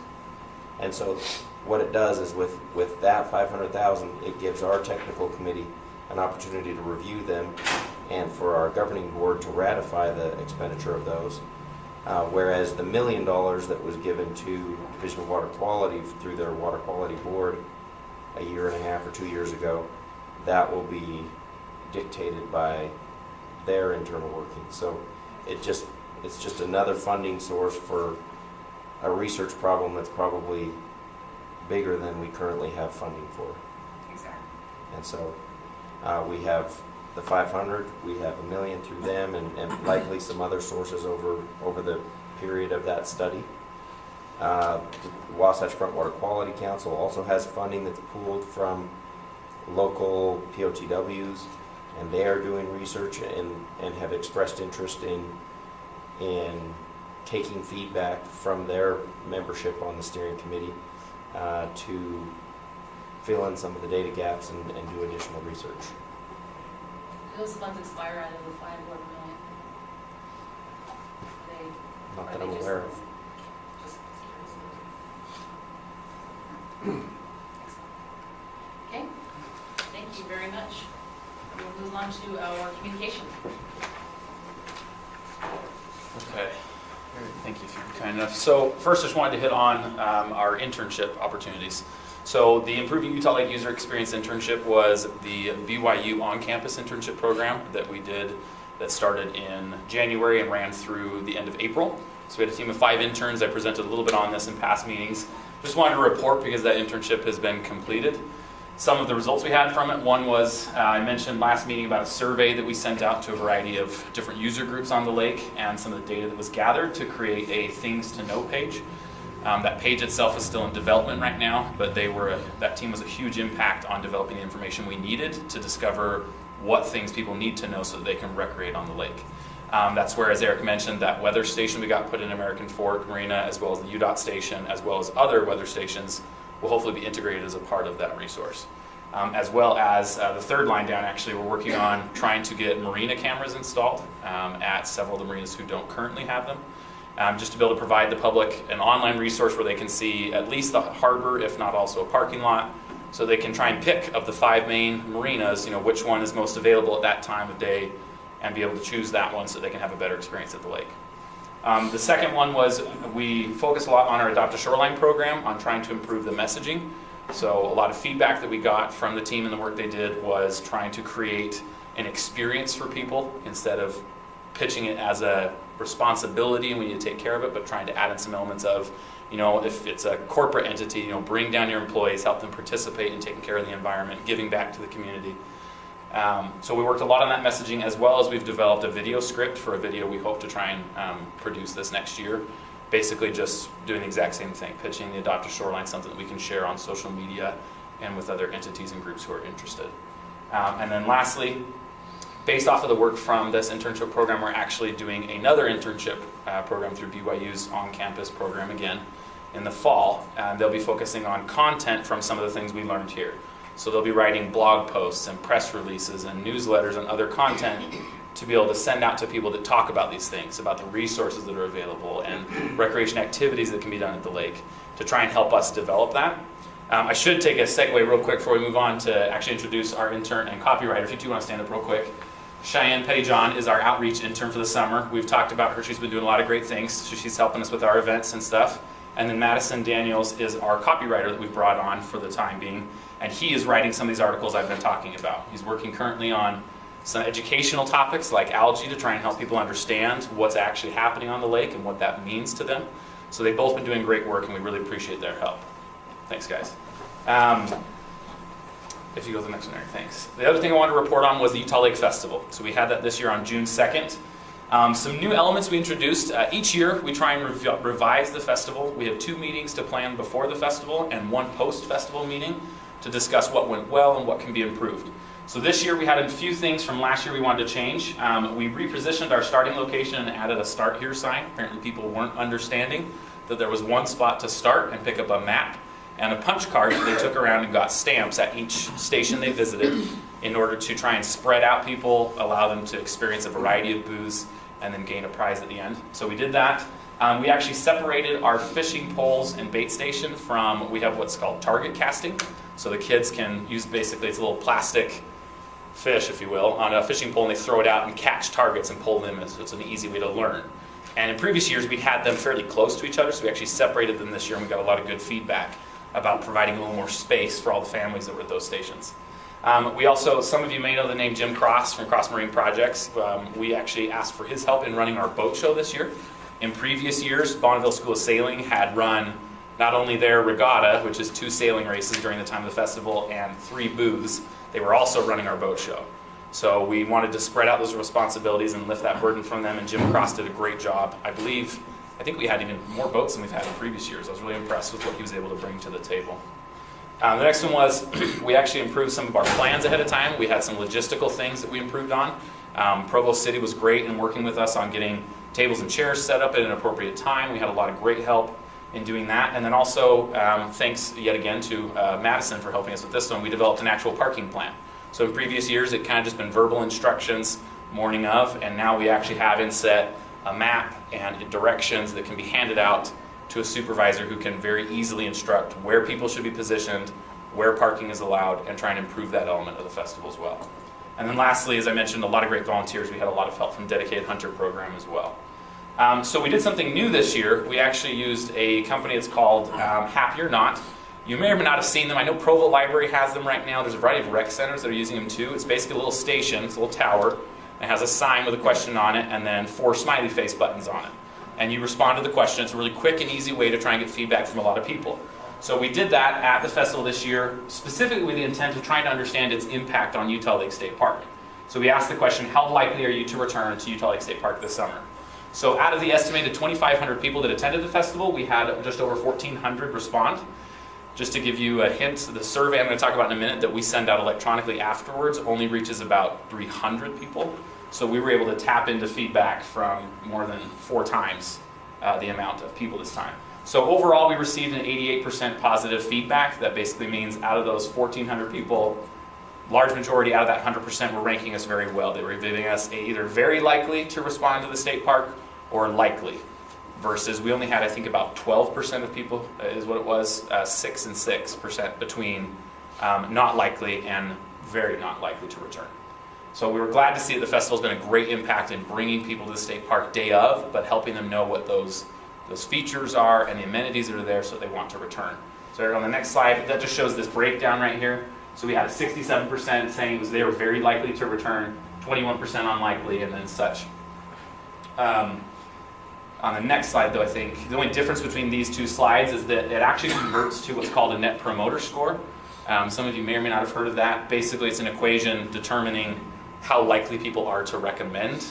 And so what it does is with that $500,000, it gives our technical committee an opportunity to review them and for our governing board to ratify the expenditure of those. Whereas the $1 million that was given to Division of Water Quality through their Water Quality Board a year and a half or 2 years ago, that will be dictated by their internal workings. So it's just another funding source for a research problem that's probably bigger than we currently have funding for. Exactly. And so we have the 500, we have $1 million through them, and likely some other sources over the period of that study. The Wasatch Front Water Quality Council also has funding that's pooled from local POTWs, and they are doing research and have expressed interest in taking feedback from their membership on the steering committee to fill in some of the data gaps and do additional research. Those funds expire out of the 5 board million. Not that I'm aware of. Okay, thank you very much. We'll move on to our communication. Okay. Thank you, if you're kind enough. So first, I just wanted to hit on our internship opportunities. So the Improving Utah Lake User Experience internship was the BYU on-campus internship program that we did that started in January and ran through the end of April. So we had a team of 5 interns. I presented a little bit on this in past meetings. Just wanted to report because that internship has been completed. Some of the results we had from it, one was, I mentioned last meeting about a survey that we sent out to a variety of different user groups on the lake and some of the data that was gathered to create a Things to Know page. That page itself is still in development right now, but that team was a huge impact on developing the information we needed to discover what things people need to know so that they can recreate on the lake. That's where, as Eric mentioned, that weather station we got put in American Fork Marina, as well as the UDOT station, as well as other weather stations, will hopefully be integrated as a part of that resource. As well as the third line down, actually, we're working on trying to get marina cameras installed at several of the marinas who don't currently have them, just to be able to provide the public an online resource where they can see at least the harbor, if not also a parking lot, so they can try and pick of the 5 main marinas, which one is most available at that time of day, and be able to choose that one so they can have a better experience at the lake. The second one was we focused a lot on our Adopt a Shoreline program on trying to improve the messaging. So a lot of feedback that we got from the team and the work they did was trying to create an experience for people instead of pitching it as a responsibility and we need to take care of it, but trying to add in some elements of, if it's a corporate entity, bring down your employees, help them participate in taking care of the environment, giving back to the community. So we worked a lot on that messaging, as well as we've developed a video script for a video we hope to try and produce this next year. Basically just doing the exact same thing, pitching the Adopt a Shoreline, something that we can share on social media and with other entities and groups who are interested. And then lastly, based off of the work from this internship program, we're actually doing another internship program through BYU's on-campus program again in the fall. They'll be focusing on content from some of the things we learned here. So they'll be writing blog posts and press releases and newsletters and other content to be able to send out to people that talk about these things, about the resources that are available and recreation activities that can be done at the lake, to try and help us develop that. I should take a segue real quick before we move on to actually introduce our intern and copywriter. If you two want to stand up real quick. Cheyenne Pettyjohn is our outreach intern for the summer. We've talked about her. She's been doing a lot of great things. So she's helping us with our events and stuff. And then Madison Daniels is our copywriter that we've brought on for the time being. And he is writing some of these articles I've been talking about. He's working currently on some educational topics like algae to try and help people understand what's actually happening on the lake and what that means to them. So they've both been doing great work and we really appreciate their help. Thanks, guys. If you go to the next one, Eric, thanks. The other thing I wanted to report on was the Utah Lake Festival. So we had that this year on June 2nd. Some new elements we introduced. Each year we try and revise the festival. We have 2 meetings to plan before the festival and 1 post-festival meeting to discuss what went well and what can be improved. So this year we had a few things from last year we wanted to change. We repositioned our starting location and added a Start Here sign. Apparently people weren't understanding that there was one spot to start and pick up a map and a punch card that they took around and got stamps at each station they visited in order to try and spread out people, allow them to experience a variety of booths, and then gain a prize at the end. So we did that. We actually separated our fishing poles and bait station from, we have what's called target casting. So the kids can use, basically it's a little plastic fish, if you will, on a fishing pole, and they throw it out and catch targets and pull them in. So it's an easy way to learn. And in previous years, we had them fairly close to each other, so we actually separated them this year, and we got a lot of good feedback about providing a little more space for all the families that were at those stations. We also, some of you may know the name Jim Cross from Cross Marine Projects. We actually asked for his help in running our boat show this year. In previous years, Bonneville School of Sailing had run not only their regatta, which is 2 sailing races during the time of the festival, and 3 booths, they were also running our boat show. So we wanted to spread out those responsibilities and lift that burden from them, and Jim Cross did a great job. I think we had even more boats than we've had in previous years. I was really impressed with what he was able to bring to the table. The next one was we actually improved some of our plans ahead of time. We had some logistical things that we improved on. Provo City was great in working with us on getting tables and chairs set up at an appropriate time. We had a lot of great help in doing that. And then also, thanks yet again to Madison for helping us with this one, we developed an actual parking plan. So in previous years, it kind of just been verbal instructions morning of, and now we actually have inset a map and directions that can be handed out to a supervisor who can very easily instruct where people should be positioned, where parking is allowed, and try and improve that element of the festival as well. And then lastly, as I mentioned, a lot of great volunteers. We had a lot of help from Dedicated Hunter program as well. So we did something new this year. We actually used a company that's called Happy or Not. You may or may not have seen them. I know Provo Library has them right now. There's a variety of rec centers that are using them too. It's basically a little station, it's a little tower. It has a sign with a question on it and then 4 smiley face buttons on it. And you respond to the question. It's a really quick and easy way to try and get feedback from a lot of people. So we did that at the festival this year, specifically with the intent of trying to understand its impact on Utah Lake State Park. So we asked the question, how likely are you to return to Utah Lake State Park this summer? So out of the estimated 2,500 people that attended the festival, we had just over 1,400 respond. Just to give you a hint, the survey I'm going to talk about in a minute that we send out electronically afterwards only reaches about 300 people. So we were able to tap into feedback from more than 4 times the amount of people this time. So overall, we received an 88% positive feedback. That basically means out of those 1,400 people, large majority out of that 100% were ranking us very well. They were giving us either very likely to respond to the state park or likely. Versus we only had, I think, about 12% of people, is what it was, 6 and 6% between not likely and very not likely to return. So we were glad to see that the festival's been a great impact in bringing people to the state park day of, but helping them know what those features are and the amenities that are there so they want to return. So on the next slide, that just shows this breakdown right here. So we had 67% saying they were very likely to return, 21% unlikely, and then such. On the next slide, though, I think the only difference between these 2 slides is that it actually converts to what's called a Net Promoter Score. Some of you may or may not have heard of that. Basically, it's an equation determining how likely people are to recommend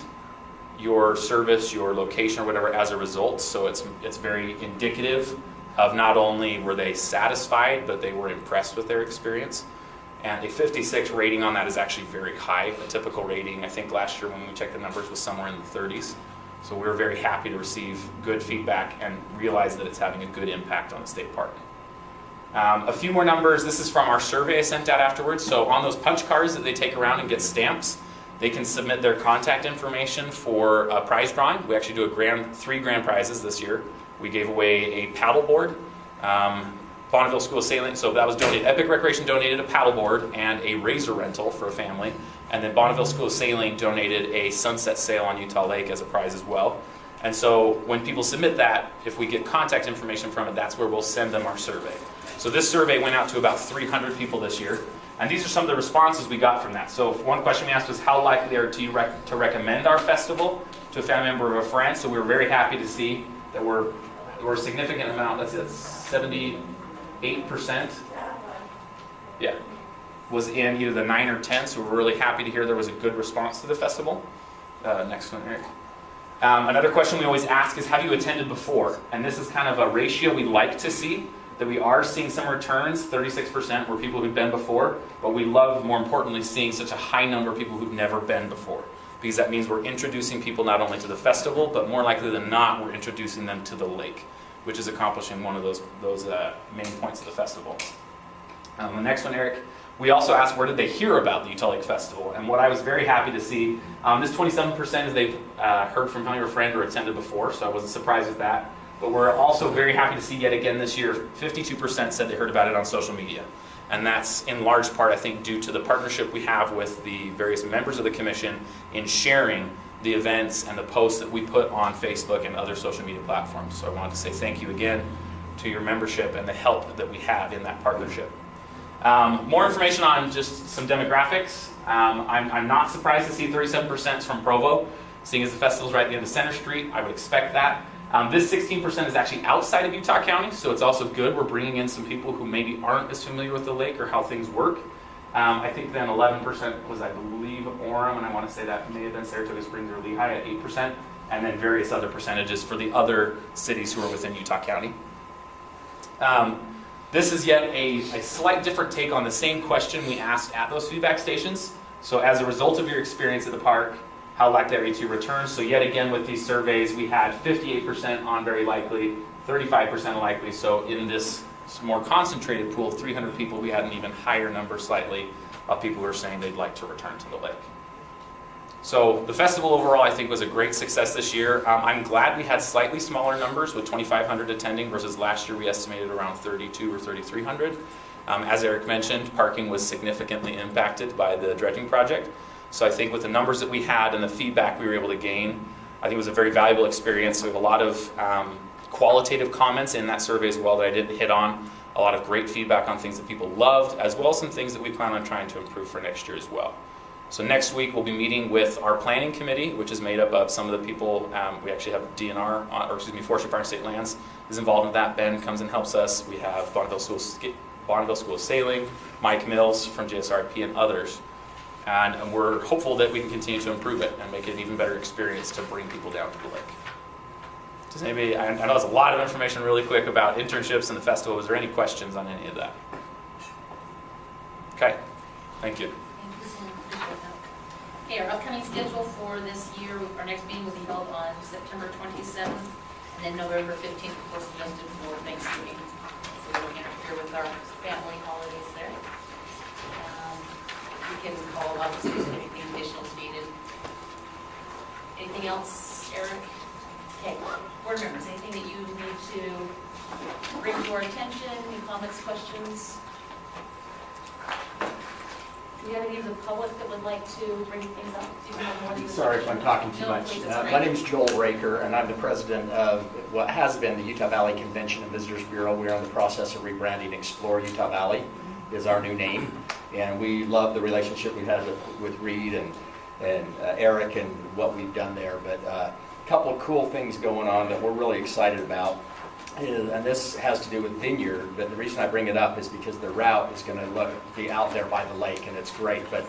your service, your location, or whatever as a result. So it's very indicative of not only were they satisfied, but they were impressed with their experience. And a 56 rating on that is actually very high. A typical rating, I think last year when we checked the numbers, was somewhere in the 30s. So we were very happy to receive good feedback and realize that it's having a good impact on the state park. A few more numbers. This is from our survey I sent out afterwards. So on those punch cards that they take around and get stamps, they can submit their contact information for a prize drawing. We actually do 3 grand prizes this year. We gave away a paddleboard. Bonneville School of Sailing, so that was donated. Epic Recreation donated a paddleboard and a razor rental for a family. And then Bonneville School of Sailing donated a sunset sail on Utah Lake as a prize as well. And so when people submit that, if we get contact information from it, that's where we'll send them our survey. So this survey went out to about 300 people this year. And these are some of the responses we got from that. So one question we asked was, how likely are you to recommend our festival to a family member or a friend? So we were very happy to see that we're a significant amount, that's it, 78%, yeah, was in either the 9 or 10, so we're really happy to hear there was a good response to the festival. Next one, Eric. Another question we always ask is, have you attended before? And this is kind of a ratio we like to see, that we are seeing some returns, 36% were people who've been before, but we love, more importantly, seeing such a high number of people who've never been before. Because that means we're introducing people not only to the festival, but more likely than not, we're introducing them to the lake, which is accomplishing one of those main points of the festival. The next one, Eric, we also asked where did they hear about the Utah Lake Festival, and what I was very happy to see, this 27% is they've heard from family or friend or attended before, so I wasn't surprised with that. But we're also very happy to see yet again this year, 52% said they heard about it on social media. And that's in large part, I think, due to the partnership we have with the various members of the commission in sharing the events and the posts that we put on Facebook and other social media platforms. So I wanted to say thank you again to your membership and the help that we have in that partnership. More information on just some demographics. I'm not surprised to see 37% from Provo, seeing as the festival's right at the end of Center Street. I would expect that. This 16% is actually outside of Utah County, so it's also good. We're bringing in some people who maybe aren't as familiar with the lake or how things work. I think then 11% was, I believe, Orem, and I want to say that may have been Saratoga Springs or Lehigh at 8%, and then various other percentages for the other cities who are within Utah County. This is yet a slight different take on the same question we asked at those feedback stations. So as a result of your experience at the park, how likely are you to return? So yet again with these surveys, we had 58% on very likely, 35% likely. So in this more concentrated pool of 300 people, we had an even higher number slightly of people who are saying they'd like to return to the lake. So the festival overall, I think, was a great success this year. I'm glad we had slightly smaller numbers with 2,500 attending versus last year we estimated around 3,200 or 3,300. As Eric mentioned, parking was significantly impacted by the dredging project. So I think with the numbers that we had and the feedback we were able to gain, I think it was a very valuable experience. We have a lot of qualitative comments in that survey as well that I didn't hit on. A lot of great feedback on things that people loved, as well as some things that we plan on trying to improve for next year as well. So next week we'll be meeting with our planning committee, which is made up of some of the people, we actually have DNR, Forestry Fire and State Lands is involved in that. Ben comes and helps us. We have Bonneville School of Sailing, Mike Mills from JSRP and others. And we're hopeful that we can continue to improve it and make it an even better experience to bring people down to the lake. Does anybody, I know it's a lot of information really quick about internships and the festival. Was there any questions on any of that? Okay, thank you. Okay, our upcoming schedule for this year, our next meeting will be held on September 27th, and then November 15th, of course, adjusted for Thanksgiving. So we don't interfere with our family holidays there. We can call obviously if anything additional is needed. Anything else, Eric? Okay, board members, anything that you need to bring to our attention? Any comments, questions? Do you have any of the public that would like to bring things up? Do you have more than Sorry if I'm talking too much. Please, that's My name is Joel Raker, and I'm the president of what has been the Utah Valley Convention and Visitors Bureau. We're in the process of rebranding. Explore Utah Valley is our new name, and we love the relationship we've had with Reed and Eric and what we've done there. But a couple of cool things going on that we're really excited about. And this has to do with Vineyard, but the reason I bring it up is because the route is going to be out there by the lake, and it's great. But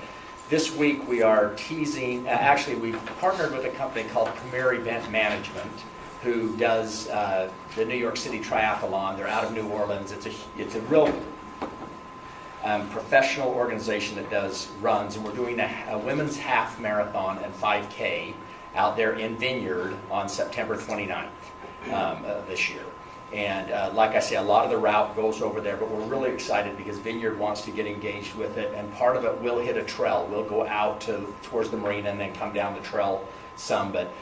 this week we are teasing, actually we've partnered with a company called Premier Event Management, who does the New York City Triathlon. They're out of New Orleans. It's a real professional organization that does runs, and we're doing a women's half marathon and 5K out there in Vineyard on September 29th this year. And like I say, a lot of the route goes over there, but we're really excited because Vineyard wants to get engaged with it, and part of it will hit a trail. We'll go out towards the marina and then come down the trail some, but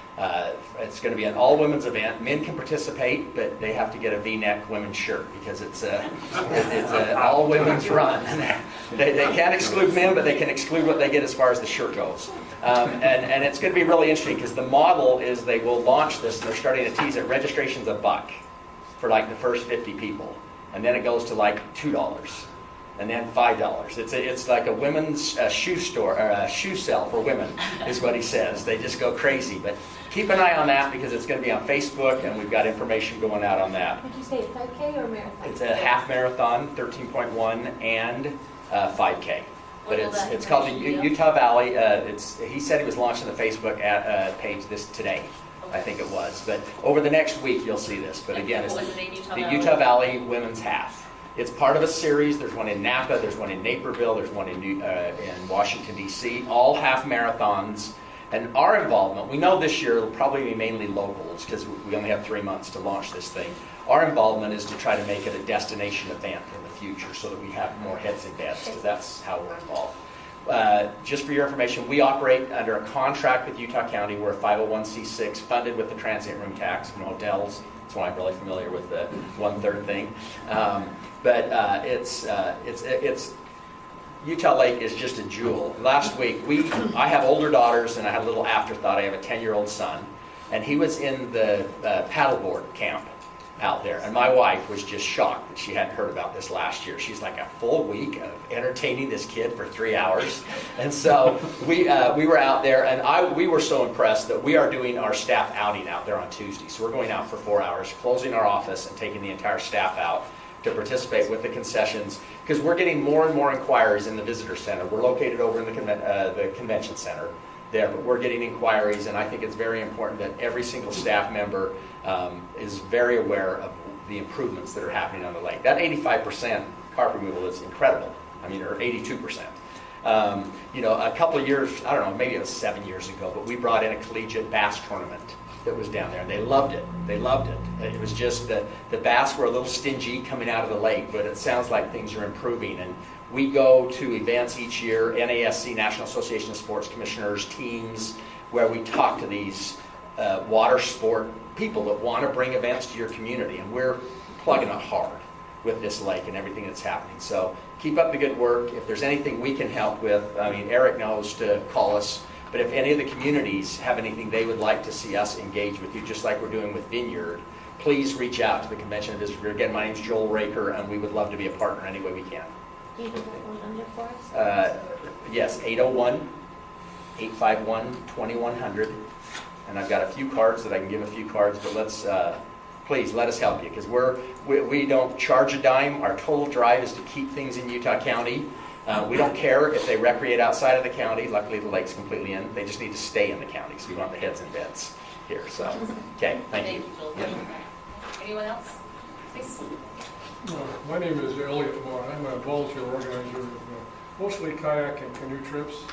it's going to be an all-women's event. Men can participate, but they have to get a V-neck women's shirt because it's an all-women's run. They can't exclude men, but they can exclude what they get as far as the shirt goes. And it's going to be really interesting because the model is they will launch this, and they're starting to tease it. Registration's $1 for like the first 50 people, and then it goes to like $2, and then $5. It's like a women's shoe store or a shoe sale for women, is what he says. They just go crazy. But keep an eye on that because it's going to be on Facebook, and we've got information going out on that. Did you say 5K or marathon? It's a half marathon, 13.1, and 5K. But it's called the Utah Valley. He said he was launching the Facebook page today. I think it was. But over the next week, you'll see this. But again, it's the Utah Valley Women's Half. It's part of a series. There's one in Napa. There's one in Naperville. There's one in Washington, D.C. All half marathons. And our involvement, we know this year will probably be mainly locals because we only have 3 months to launch this thing. Our involvement is to try to make it a destination event in the future so that we have more heads in beds, because that's how we're involved. Just for your information, we operate under a contract with Utah County. We're a 501c6 funded with the transient room tax from hotels. That's why I'm really familiar with the 1/3 thing. But it's Utah Lake is just a jewel. Last week, I have older daughters, and I had a little afterthought. I have a 10-year-old son, and he was in the paddleboard camp out there. And my wife was just shocked that she hadn't heard about this last year. She's like, a full week of entertaining this kid for 3 hours. And so we were out there, and we were so impressed that we are doing our staff outing out there on Tuesday. So we're going out for 4 hours, closing our office and taking the entire staff out to participate with the concessions, because we're getting more and more inquiries in the visitor center. We're located over in the convention center there, but we're getting inquiries, and I think it's very important that every single staff member is very aware of the improvements that are happening on the lake. That 85% carp removal is incredible. I mean, or 82%. You know, a couple of years, I don't know, maybe it was 7 years ago, but we brought in a collegiate bass tournament that was down there, and they loved it. They loved it. It was just the bass were a little stingy coming out of the lake, but it sounds like things are improving. And we go to events each year, NASC, National Association of Sports Commissioners, teams, where we talk to these water sport people that want to bring events to your community, and we're plugging it hard with this lake and everything that's happening. So keep up the good work. If there's anything we can help with, I mean, Eric knows to call us, but if any of the communities have anything they would like to see us engage with you, just like we're doing with Vineyard, please reach out to the Convention and Visitors Bureau. Again, my name's Joel Raker, and we would love to be a partner any way we can. Can you give that one under for us? Yes, 801-851-2100. And I've got a few cards that I can give a few cards, but let's, please let us help you, because we don't charge a dime. Our total drive is to keep things in Utah County. We don't care if they recreate outside of the county. Luckily, the lake's completely in. They just need to stay in the county, so we want the heads and beds here. So, okay, thank you. Joel. Yep. Anyone else? Please. My name is Elliot Moore. I'm a volunteer organizer of mostly kayak and canoe trips.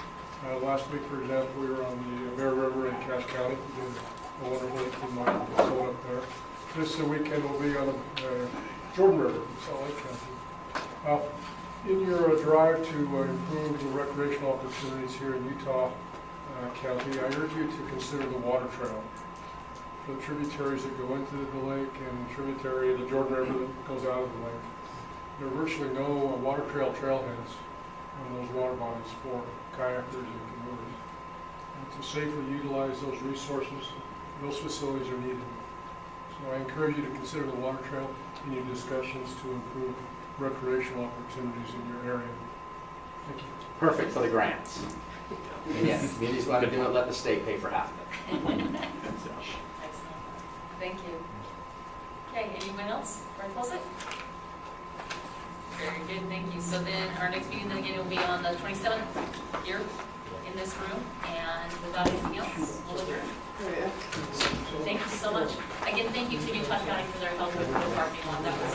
Last week, for example, we were on the Bear River in Cache County. We did a wonderful 18-mile patrol up there. This weekend we'll be on the Jordan River in Salt Lake County. In your drive to improve the recreational opportunities here in Utah County, I urge you to consider the water trail. For the tributaries that go into the lake and the tributary of the Jordan River that goes out of the lake. There are virtually no water trail trailheads on those water bodies for kayakers and canoers. And to safely utilize those resources, those facilities are needed. So I encourage you to consider the water trail in your discussions to improve recreational opportunities in your area. Thank you. Perfect for the grants. Yeah, communities want to do it, let the state pay for half of it. Excellent. Thank you. Okay, anyone else for close it? Very good, thank you. So then our next meeting then again will be on the 27th here in this room, and without anything else, we'll adjourn. Thank you so much. Again, thank you to Utah County for their help with the parking lot. That was